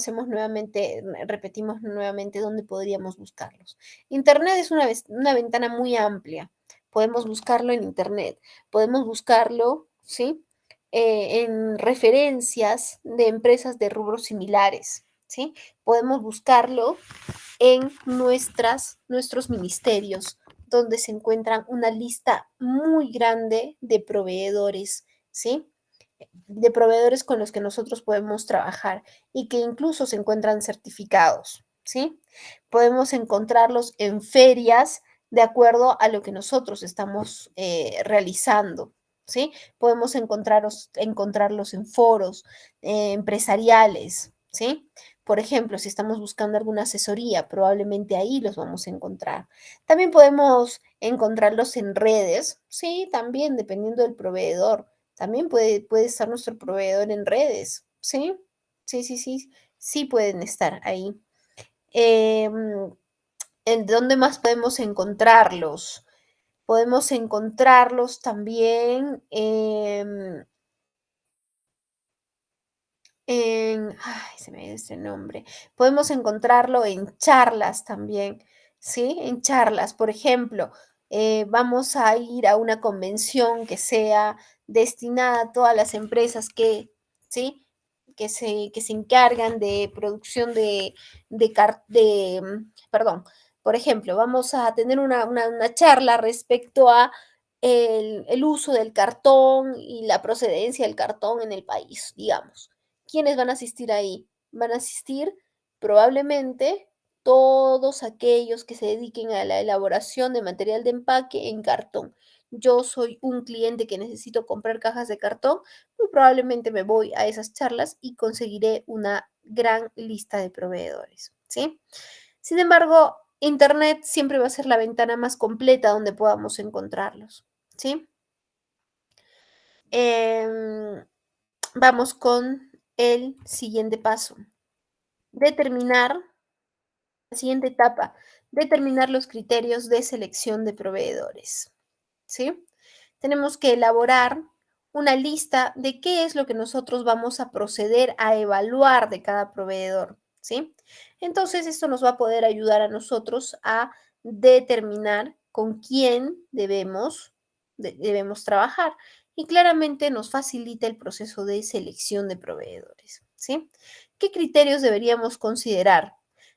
repetimos nuevamente dónde podríamos buscarlos. Internet es una ventana muy amplia. Podemos buscarlo en Internet, podemos buscarlo, ¿sí? En referencias de empresas de rubros similares, ¿sí? Podemos buscarlo en nuestros ministerios, donde se encuentran una lista muy grande de proveedores, ¿sí? De proveedores con los que nosotros podemos trabajar y que incluso se encuentran certificados, ¿sí? Podemos encontrarlos en ferias de acuerdo a lo que nosotros estamos realizando, ¿sí? Podemos encontrarlos en foros empresariales, ¿sí? Por ejemplo, si estamos buscando alguna asesoría, probablemente ahí los vamos a encontrar. También podemos encontrarlos en redes, sí, también dependiendo del proveedor. También puede estar nuestro proveedor en redes, ¿sí? Sí, sí, sí, sí pueden estar ahí. Em, ¿En dónde más podemos encontrarlos? Podemos encontrarlos también se me dio ese nombre. Podemos encontrarlo en charlas también, ¿sí? En charlas, por ejemplo, vamos a ir a una convención que sea destinada a todas las empresas ¿sí? Que se encargan de producción perdón, por ejemplo, vamos a tener una charla respecto a el uso del cartón y la procedencia del cartón en el país, digamos. ¿Quiénes van a asistir ahí? Van a asistir probablemente todos aquellos que se dediquen a la elaboración de material de empaque en cartón. Yo soy un cliente que necesito comprar cajas de cartón, muy probablemente me voy a esas charlas y conseguiré una gran lista de proveedores, ¿sí? Sin embargo, Internet siempre va a ser la ventana más completa donde podamos encontrarlos, ¿sí? Em, Vamos con el siguiente paso. Determinar, la siguiente etapa, determinar los criterios de selección de proveedores, ¿sí? Tenemos que elaborar una lista de qué es lo que nosotros vamos a proceder a evaluar de cada proveedor, ¿sí? Entonces, esto nos va a poder ayudar a nosotros a determinar con quién debemos trabajar y claramente nos facilita el proceso de selección de proveedores, ¿sí? ¿Qué criterios deberíamos considerar?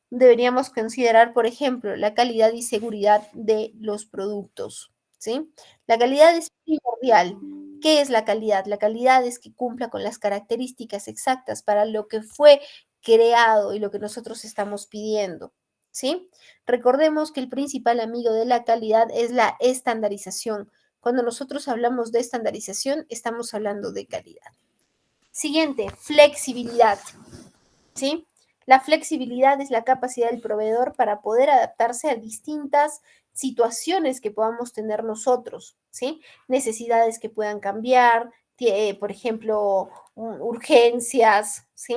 Deberíamos considerar, por ejemplo, la calidad y seguridad de los productos, ¿sí? La calidad es primordial. ¿Qué es la calidad? La calidad es que cumpla con las características exactas para lo que fue creado y lo que nosotros estamos pidiendo, ¿sí? Recordemos que el principal amigo de la calidad es la estandarización. Cuando nosotros hablamos de estandarización, estamos hablando de calidad. Siguiente, flexibilidad, ¿sí? La flexibilidad es la capacidad del proveedor para poder adaptarse a distintas situaciones que podamos tener nosotros, ¿sí? Necesidades que puedan cambiar, por ejemplo, urgencias, ¿sí?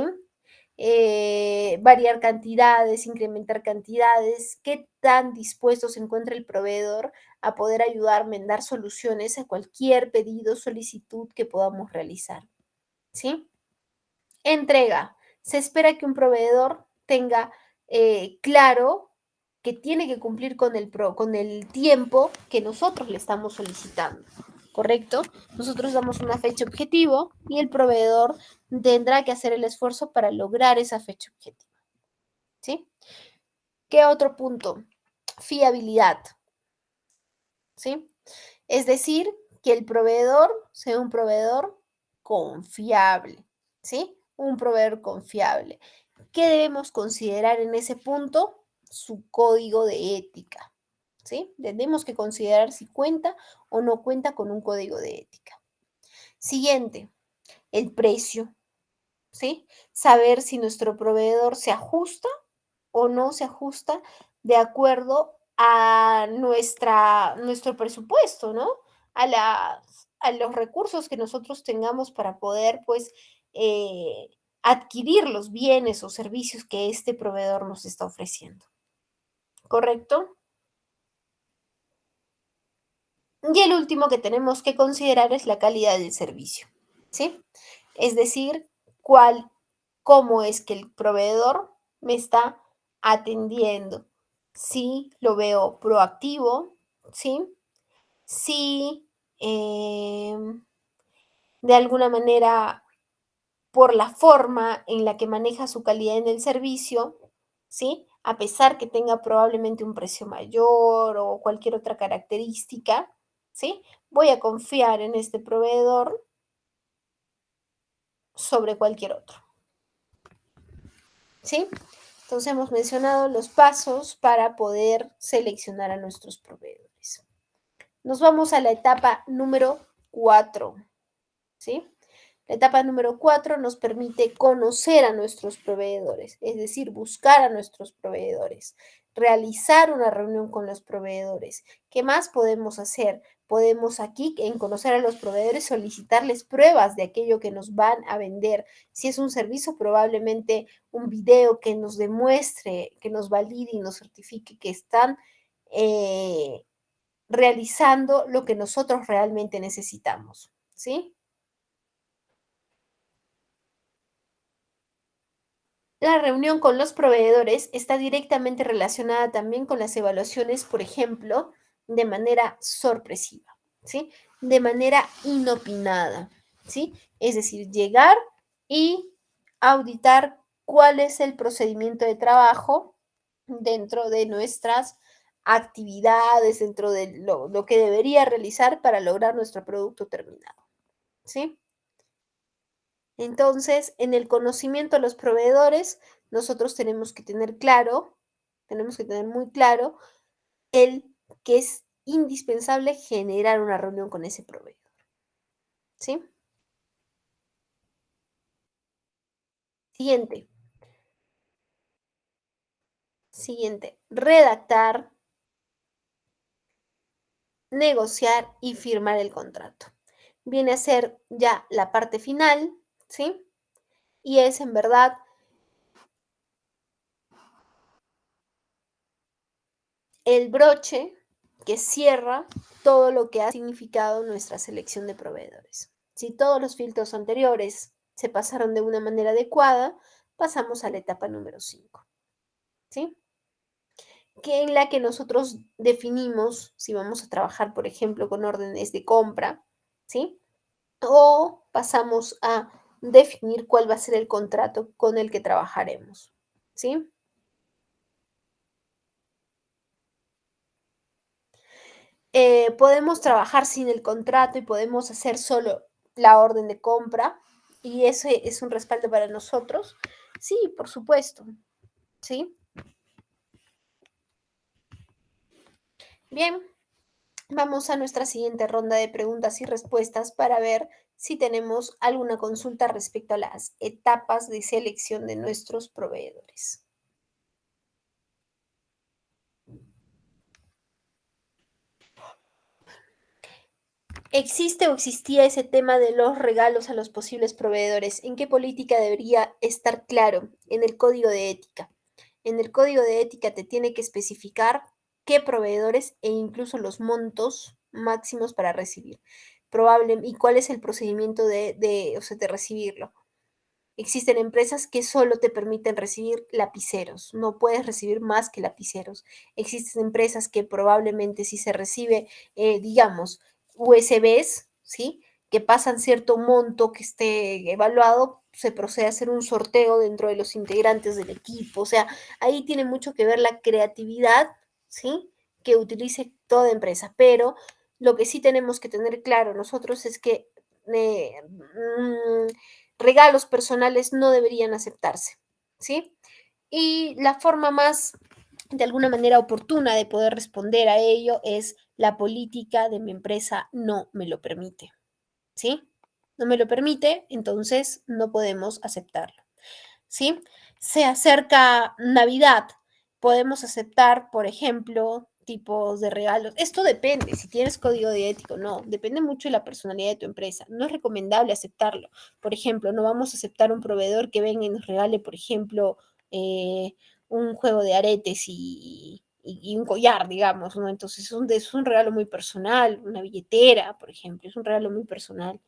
Variar cantidades, incrementar cantidades, qué tan dispuesto se encuentra el proveedor a poder ayudarme en dar soluciones a cualquier pedido, solicitud que podamos realizar, ¿sí? Entrega. Se espera que un proveedor tenga claro que tiene que cumplir con el tiempo que nosotros le estamos solicitando, ¿correcto? Nosotros damos una fecha objetivo y el proveedor tendrá que hacer el esfuerzo para lograr esa fecha objetiva, ¿sí? ¿Qué otro punto? Fiabilidad, ¿sí? Es decir, que el proveedor sea un proveedor confiable, ¿sí? Un proveedor confiable. ¿Qué debemos considerar en ese punto? Su código de ética, ¿sí? Tenemos que considerar si cuenta o no cuenta con un código de ética. Siguiente, el precio, ¿sí? Saber si nuestro proveedor se ajusta o no se ajusta de acuerdo a nuestro presupuesto, ¿no? A los recursos que nosotros tengamos para poder, pues, eh, adquirir los bienes o servicios que este proveedor nos está ofreciendo, ¿correcto? Y el último que tenemos que considerar es la calidad del servicio, ¿sí? Es decir, cómo es que el proveedor me está atendiendo. Si lo veo proactivo, ¿sí? Si de alguna manera, por la forma en la que maneja su calidad en el servicio, ¿sí? A pesar que tenga probablemente un precio mayor o cualquier otra característica, ¿sí? Voy a confiar en este proveedor sobre cualquier otro, ¿sí? Entonces hemos mencionado los pasos para poder seleccionar a nuestros proveedores. Nos vamos a la etapa número 4, ¿sí? La etapa número 4 nos permite conocer a nuestros proveedores, es decir, buscar a nuestros proveedores, realizar una reunión con los proveedores. ¿Qué más podemos hacer? Podemos aquí, en conocer a los proveedores, solicitarles pruebas de aquello que nos van a vender. Si es un servicio, probablemente un video que nos demuestre, que nos valide y nos certifique que están realizando lo que nosotros realmente necesitamos, ¿sí? La reunión con los proveedores está directamente relacionada también con las evaluaciones, por ejemplo, de manera sorpresiva, ¿sí? De manera inopinada, ¿sí? Es decir, llegar y auditar cuál es el procedimiento de trabajo dentro de nuestras actividades, dentro de lo que debería realizar para lograr nuestro producto terminado, ¿sí? Entonces, en el conocimiento de los proveedores, nosotros tenemos que tener muy claro el que es indispensable generar una reunión con ese proveedor, ¿sí? Siguiente, siguiente, redactar, negociar y firmar el contrato. Viene a ser ya la parte final, ¿sí? Y es en verdad el broche que cierra todo lo que ha significado nuestra selección de proveedores. Si todos los filtros anteriores se pasaron de una manera adecuada, pasamos a la etapa número 5. ¿Sí? que en la que nosotros definimos si vamos a trabajar, por ejemplo, con órdenes de compra, ¿sí? O pasamos a definir cuál va a ser el contrato con el que trabajaremos, ¿sí? Podemos trabajar sin el contrato y podemos hacer solo la orden de compra y ese es un respaldo para nosotros. Sí, por supuesto, ¿sí? Bien, vamos a nuestra siguiente ronda de preguntas y respuestas para ver si tenemos alguna consulta respecto a las etapas de selección de nuestros proveedores. ¿Existe o existía ese tema de los regalos a los posibles proveedores? ¿En qué política debería estar claro? En el código de ética. En el código de ética te tiene que especificar qué proveedores e incluso los montos máximos para recibir. Probable, y cuál es el procedimiento o sea, de recibirlo. Existen empresas que solo te permiten recibir lapiceros, no puedes recibir más que lapiceros. Existen empresas que probablemente si se recibe, digamos, USBs, ¿sí? Que pasan cierto monto que esté evaluado, se procede a hacer un sorteo dentro de los integrantes del equipo. O sea, ahí tiene mucho que ver la creatividad, ¿sí? Que utilice toda empresa. Pero lo que sí tenemos que tener claro nosotros es que regalos personales no deberían aceptarse, ¿sí? Y la forma más, de alguna manera, oportuna de poder responder a ello es la política de mi empresa no me lo permite, ¿sí? No me lo permite, entonces no podemos aceptarlo. ¿Sí? Se acerca Navidad, podemos aceptar, por ejemplo, tipos de regalos. Esto depende, si tienes código de ético, no, depende mucho de la personalidad de tu empresa. No es recomendable aceptarlo. Por ejemplo, no vamos a aceptar un proveedor que venga y nos regale, por ejemplo, un juego de aretes y un collar, digamos, ¿no? Entonces es un regalo muy personal, una billetera, por ejemplo, es un regalo muy personal.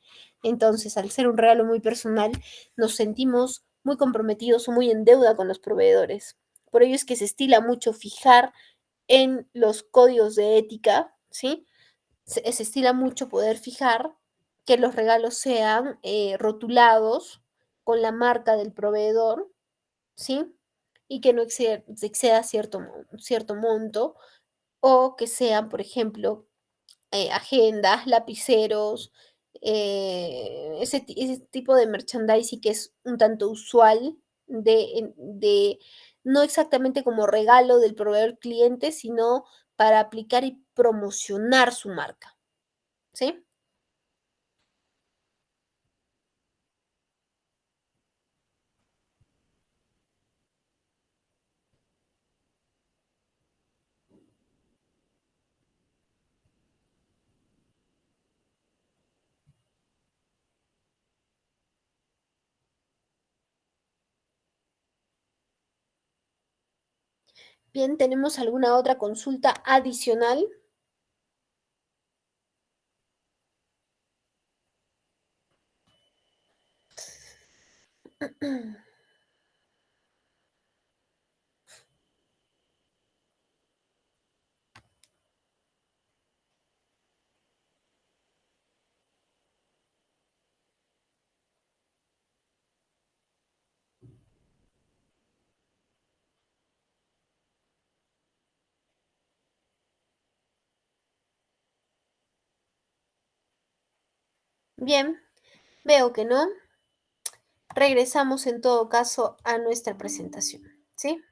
Entonces, al ser un regalo muy personal, nos sentimos muy comprometidos o muy en deuda con los proveedores. Por ello es que se estila mucho fijar en los códigos de ética, ¿sí? Se estila mucho poder fijar que los regalos sean rotulados con la marca del proveedor, ¿sí? Y que no exceda cierto monto o que sean, por ejemplo, agendas, lapiceros, ese tipo de merchandising que es un tanto usual de no exactamente como regalo del proveedor cliente, sino para aplicar y promocionar su marca, ¿sí? Bien, ¿tenemos alguna otra consulta adicional? Bien, veo que no. Regresamos en todo caso a nuestra presentación, ¿sí?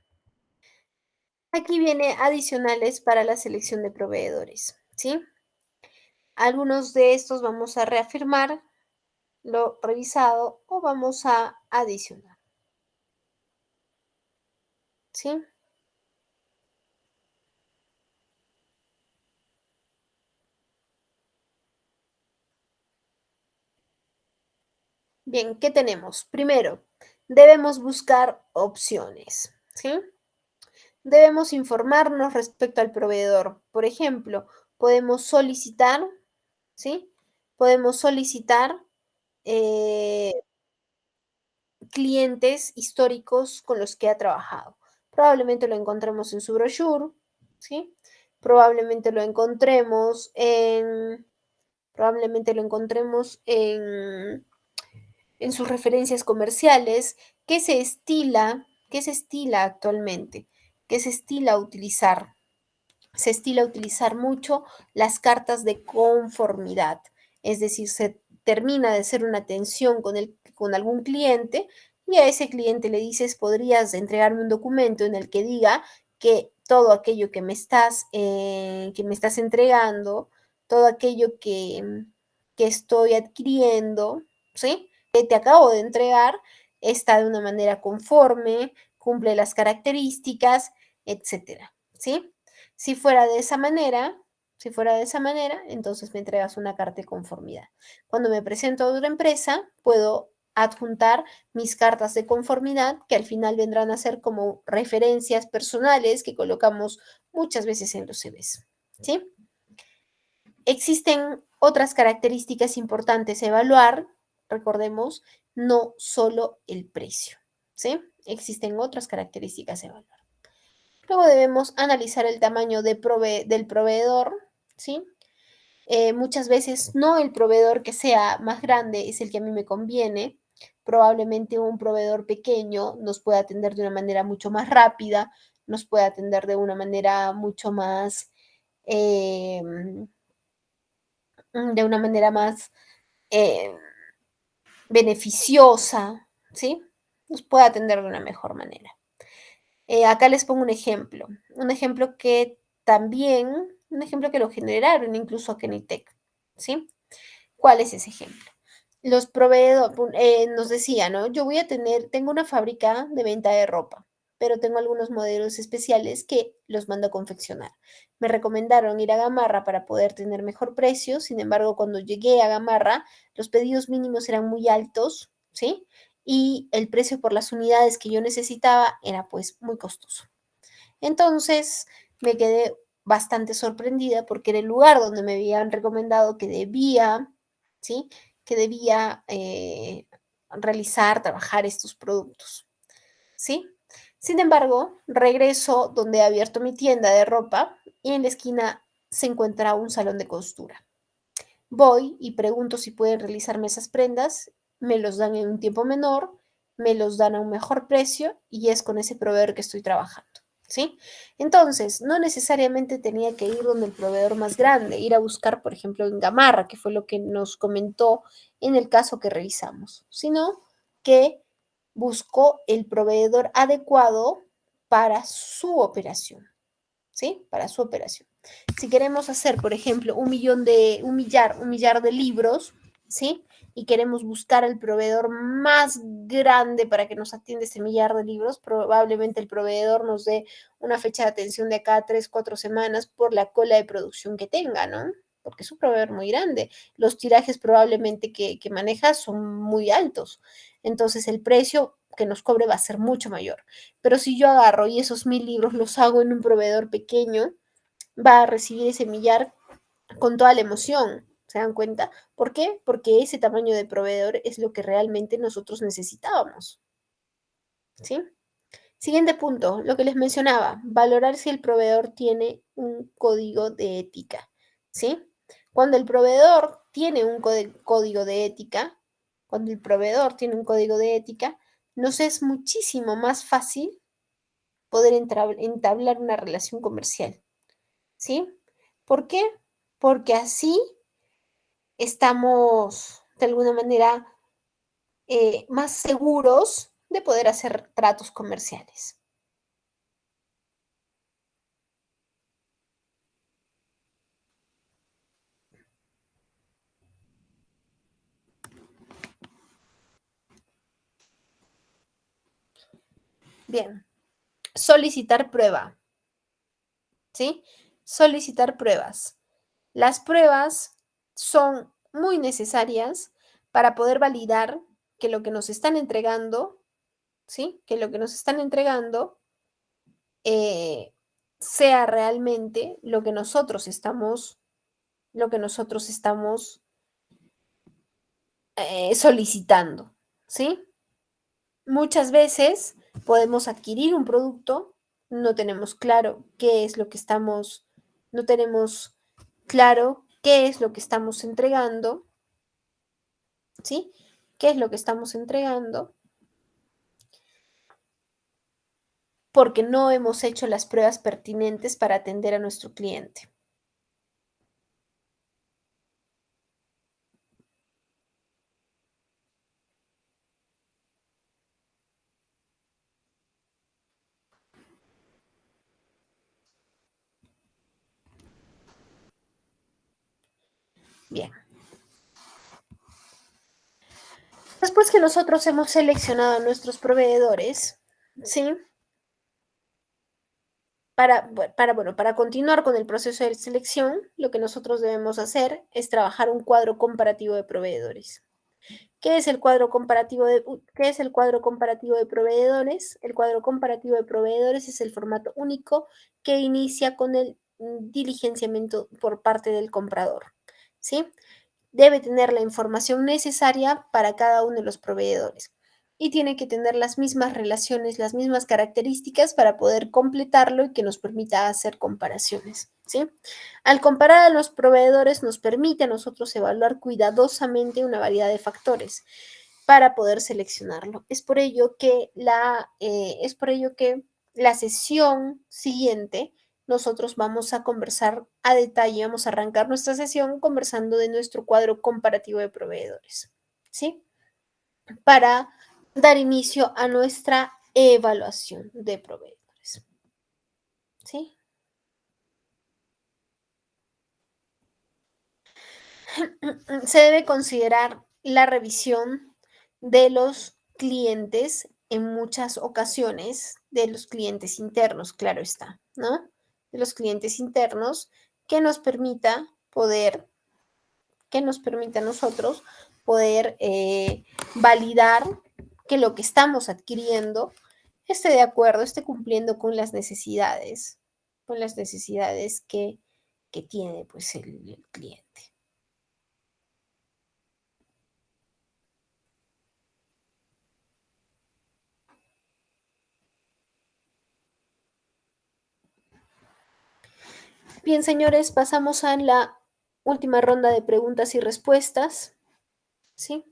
Aquí viene adicionales para la selección de proveedores, ¿sí? Algunos de estos vamos a reafirmar lo revisado o vamos a adicionar, ¿sí? Bien, ¿qué tenemos? Primero, debemos buscar opciones, ¿sí? Debemos informarnos respecto al proveedor. Por ejemplo, podemos solicitar, ¿sí? Podemos solicitar eh, clientes históricos con los que ha trabajado. Probablemente lo encontremos en su brochure, ¿sí? Probablemente lo encontremos en, probablemente lo encontremos en sus referencias comerciales, qué se estila actualmente, qué se estila utilizar. Se estila utilizar mucho las cartas de conformidad, es decir, se termina de hacer una atención con algún cliente y a ese cliente le dices, podrías entregarme un documento en el que diga que todo aquello que me estás entregando, todo aquello que estoy adquiriendo, ¿sí? Que te acabo de entregar, está de una manera conforme, cumple las características, etcétera, ¿sí? Si fuera de esa manera, si fuera de esa manera, entonces me entregas una carta de conformidad. Cuando me presento a otra empresa, puedo adjuntar mis cartas de conformidad, que al final vendrán a ser como referencias personales que colocamos muchas veces en los CVs, ¿sí? Existen otras características importantes a evaluar, recordemos, no solo el precio, ¿sí? Existen otras características a evaluar. Luego debemos analizar el tamaño del proveedor, ¿sí? Muchas veces no el proveedor que sea más grande es el que a mí me conviene. Probablemente un proveedor pequeño nos pueda atender de una manera mucho más rápida, nos puede atender de una manera mucho más, eh, de una manera más eh, beneficiosa, ¿sí? Nos puede atender de una mejor manera. Acá les pongo un ejemplo que también, un ejemplo que lo generaron incluso a Kenitec, ¿sí? ¿Cuál es ese ejemplo? Los proveedores, nos decía, ¿no? Yo voy a tengo una fábrica de venta de ropa, pero tengo algunos modelos especiales que los mando a confeccionar. Me recomendaron ir a Gamarra para poder tener mejor precio, sin embargo, cuando llegué a Gamarra, los pedidos mínimos eran muy altos, ¿sí? Y el precio por las unidades que yo necesitaba era pues muy costoso. Entonces me quedé bastante sorprendida porque era el lugar donde me habían recomendado que debía, ¿sí? Que debía realizar, trabajar estos productos, ¿sí? Sin embargo, regreso donde he abierto mi tienda de ropa y en la esquina se encuentra un salón de costura. Voy y pregunto si pueden realizarme esas prendas, me los dan en un tiempo menor, me los dan a un mejor precio y es con ese proveedor que estoy trabajando, ¿sí? Entonces, no necesariamente tenía que ir donde el proveedor más grande, ir a buscar, por ejemplo, en Gamarra, que fue lo que nos comentó en el caso que revisamos, sino que buscó el proveedor adecuado para su operación, ¿sí? Para su operación. Si queremos hacer, por ejemplo, un millar de libros, ¿sí? Y queremos buscar el proveedor más grande para que nos atienda ese millar de libros, probablemente el proveedor nos dé una fecha de atención de cada 3, 4 semanas por la cola de producción que tenga, ¿no? Porque es un proveedor muy grande. Los tirajes probablemente que maneja son muy altos. Entonces el precio que nos cobre va a ser mucho mayor. Pero si yo agarro y esos 1000 libros los hago en un proveedor pequeño, va a recibir ese millar con toda la emoción. ¿Se dan cuenta? ¿Por qué? Porque ese tamaño de proveedor es lo que realmente nosotros necesitábamos. ¿Sí? Siguiente punto, lo que les mencionaba, valorar si el proveedor tiene un código de ética. ¿Sí? Cuando el proveedor tiene un código de ética, cuando el proveedor tiene un código de ética, nos es muchísimo más fácil poder entablar una relación comercial, ¿sí? ¿Por qué? Porque así estamos, de alguna manera, más seguros de poder hacer tratos comerciales. Bien, solicitar prueba, ¿sí? Solicitar pruebas. Las pruebas son muy necesarias para poder validar que lo que nos están entregando, ¿sí? Que lo que nos están entregando eh, sea realmente lo que nosotros estamos solicitando, ¿sí? Muchas veces podemos adquirir un producto, no tenemos claro qué es lo que estamos, no tenemos claro qué es lo que estamos entregando, ¿sí? ¿Qué es lo que estamos entregando? Porque no hemos hecho las pruebas pertinentes para atender a nuestro cliente. Bien. Después que nosotros hemos seleccionado a nuestros proveedores, ¿sí? Para continuar con el proceso de selección, lo que nosotros debemos hacer es trabajar un cuadro comparativo de proveedores. ¿Qué es el cuadro comparativo qué es el cuadro comparativo de proveedores? El cuadro comparativo de proveedores es el formato único que inicia con el diligenciamiento por parte del comprador, ¿sí? Debe tener la información necesaria para cada uno de los proveedores y tiene que tener las mismas relaciones, las mismas características para poder completarlo y que nos permita hacer comparaciones, ¿sí? Al comparar a los proveedores nos permite a nosotros evaluar cuidadosamente una variedad de factores para poder seleccionarlo. Es por ello que la sesión siguiente nosotros vamos a conversar a detalle, vamos a arrancar nuestra sesión conversando de nuestro cuadro comparativo de proveedores, ¿sí? Para dar inicio a nuestra evaluación de proveedores, ¿sí? Se debe considerar la revisión de los clientes en muchas ocasiones, de los clientes internos, claro está, ¿no? De los clientes internos que nos permita poder, que nos permita a nosotros poder validar que lo que estamos adquiriendo esté de acuerdo, esté cumpliendo con las necesidades que tiene pues el cliente. Bien, señores, pasamos a la última ronda de preguntas y respuestas, ¿sí?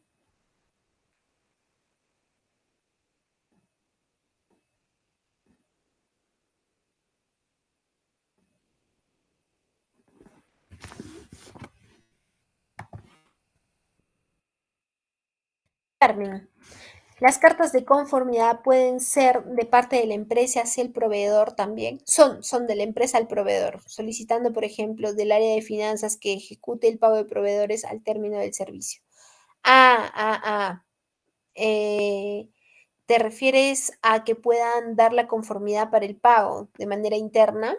Carmen, las cartas de conformidad pueden ser de parte de la empresa hacia el proveedor también. Son de la empresa al proveedor, solicitando, por ejemplo, del área de finanzas que ejecute el pago de proveedores al término del servicio. Ah, ah, ah. eh, ¿Te refieres a que puedan dar la conformidad para el pago de manera interna?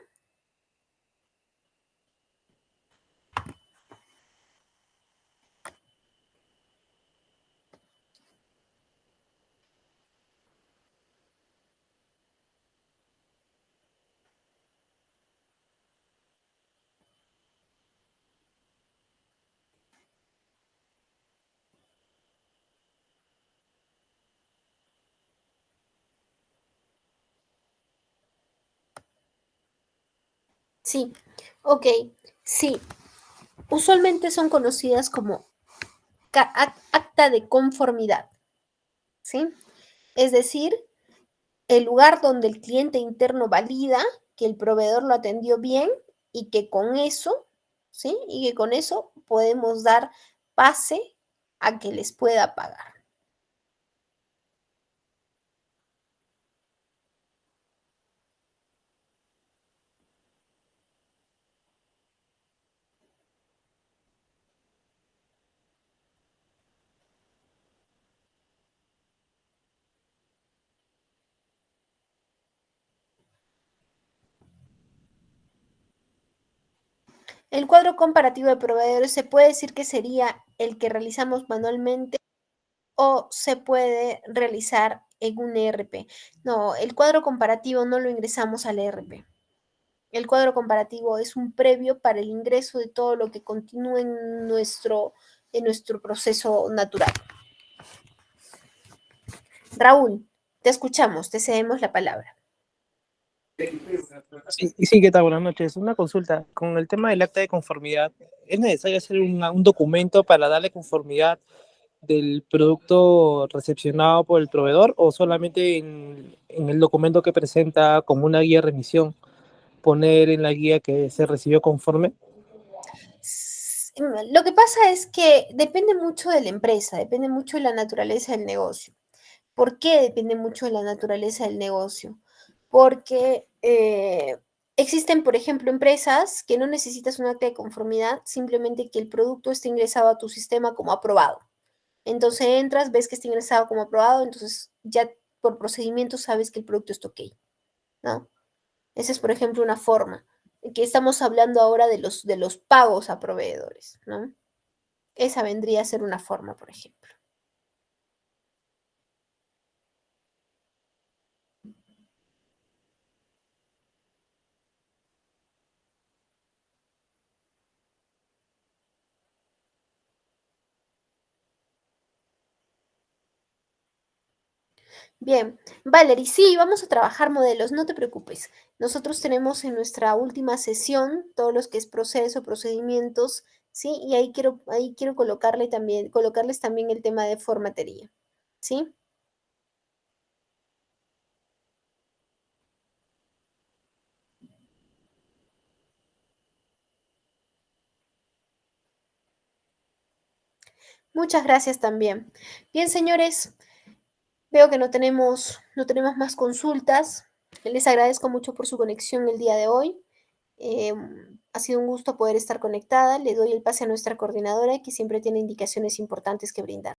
Sí, ok, sí. Usualmente son conocidas como acta de conformidad, ¿sí? Es decir, el lugar donde el cliente interno valida que el proveedor lo atendió bien y que con eso, ¿sí? Y que con eso podemos dar pase a que les pueda pagar. El cuadro comparativo de proveedores se puede decir que sería el que realizamos manualmente o se puede realizar en un ERP. No, el cuadro comparativo no lo ingresamos al ERP. El cuadro comparativo es un previo para el ingreso de todo lo que continúe en nuestro proceso natural. Raúl, te escuchamos, te cedemos la palabra. Sí, y sí, ¿qué tal? Buenas noches. Una consulta. Con el tema del acta de conformidad, ¿es necesario hacer un documento para darle conformidad del producto recepcionado por el proveedor o solamente en el documento que presenta como una guía de remisión poner en la guía que se recibió conforme? Lo que pasa es que depende mucho de la empresa, depende mucho de la naturaleza del negocio. ¿Por qué depende mucho de la naturaleza del negocio? Porque existen, por ejemplo, empresas que no necesitas un acta de conformidad, simplemente que el producto esté ingresado a tu sistema como aprobado. Entonces entras, ves que está ingresado como aprobado, entonces ya por procedimiento sabes que el producto está ok, ¿no? Esa es, por ejemplo, una forma. Que estamos hablando ahora de los pagos a proveedores, ¿no? Esa vendría a ser una forma, por ejemplo. Bien, Valerie, sí, vamos a trabajar modelos, no te preocupes. Nosotros tenemos en nuestra última sesión todo lo que es proceso, procedimientos, ¿sí? Y ahí quiero colocarles también el tema de formatería, ¿sí? Muchas gracias también. Bien, señores, veo que no tenemos más consultas. Les agradezco mucho por su conexión el día de hoy. Ha sido un gusto poder estar conectada. Le doy el pase a nuestra coordinadora, que siempre tiene indicaciones importantes que brindar.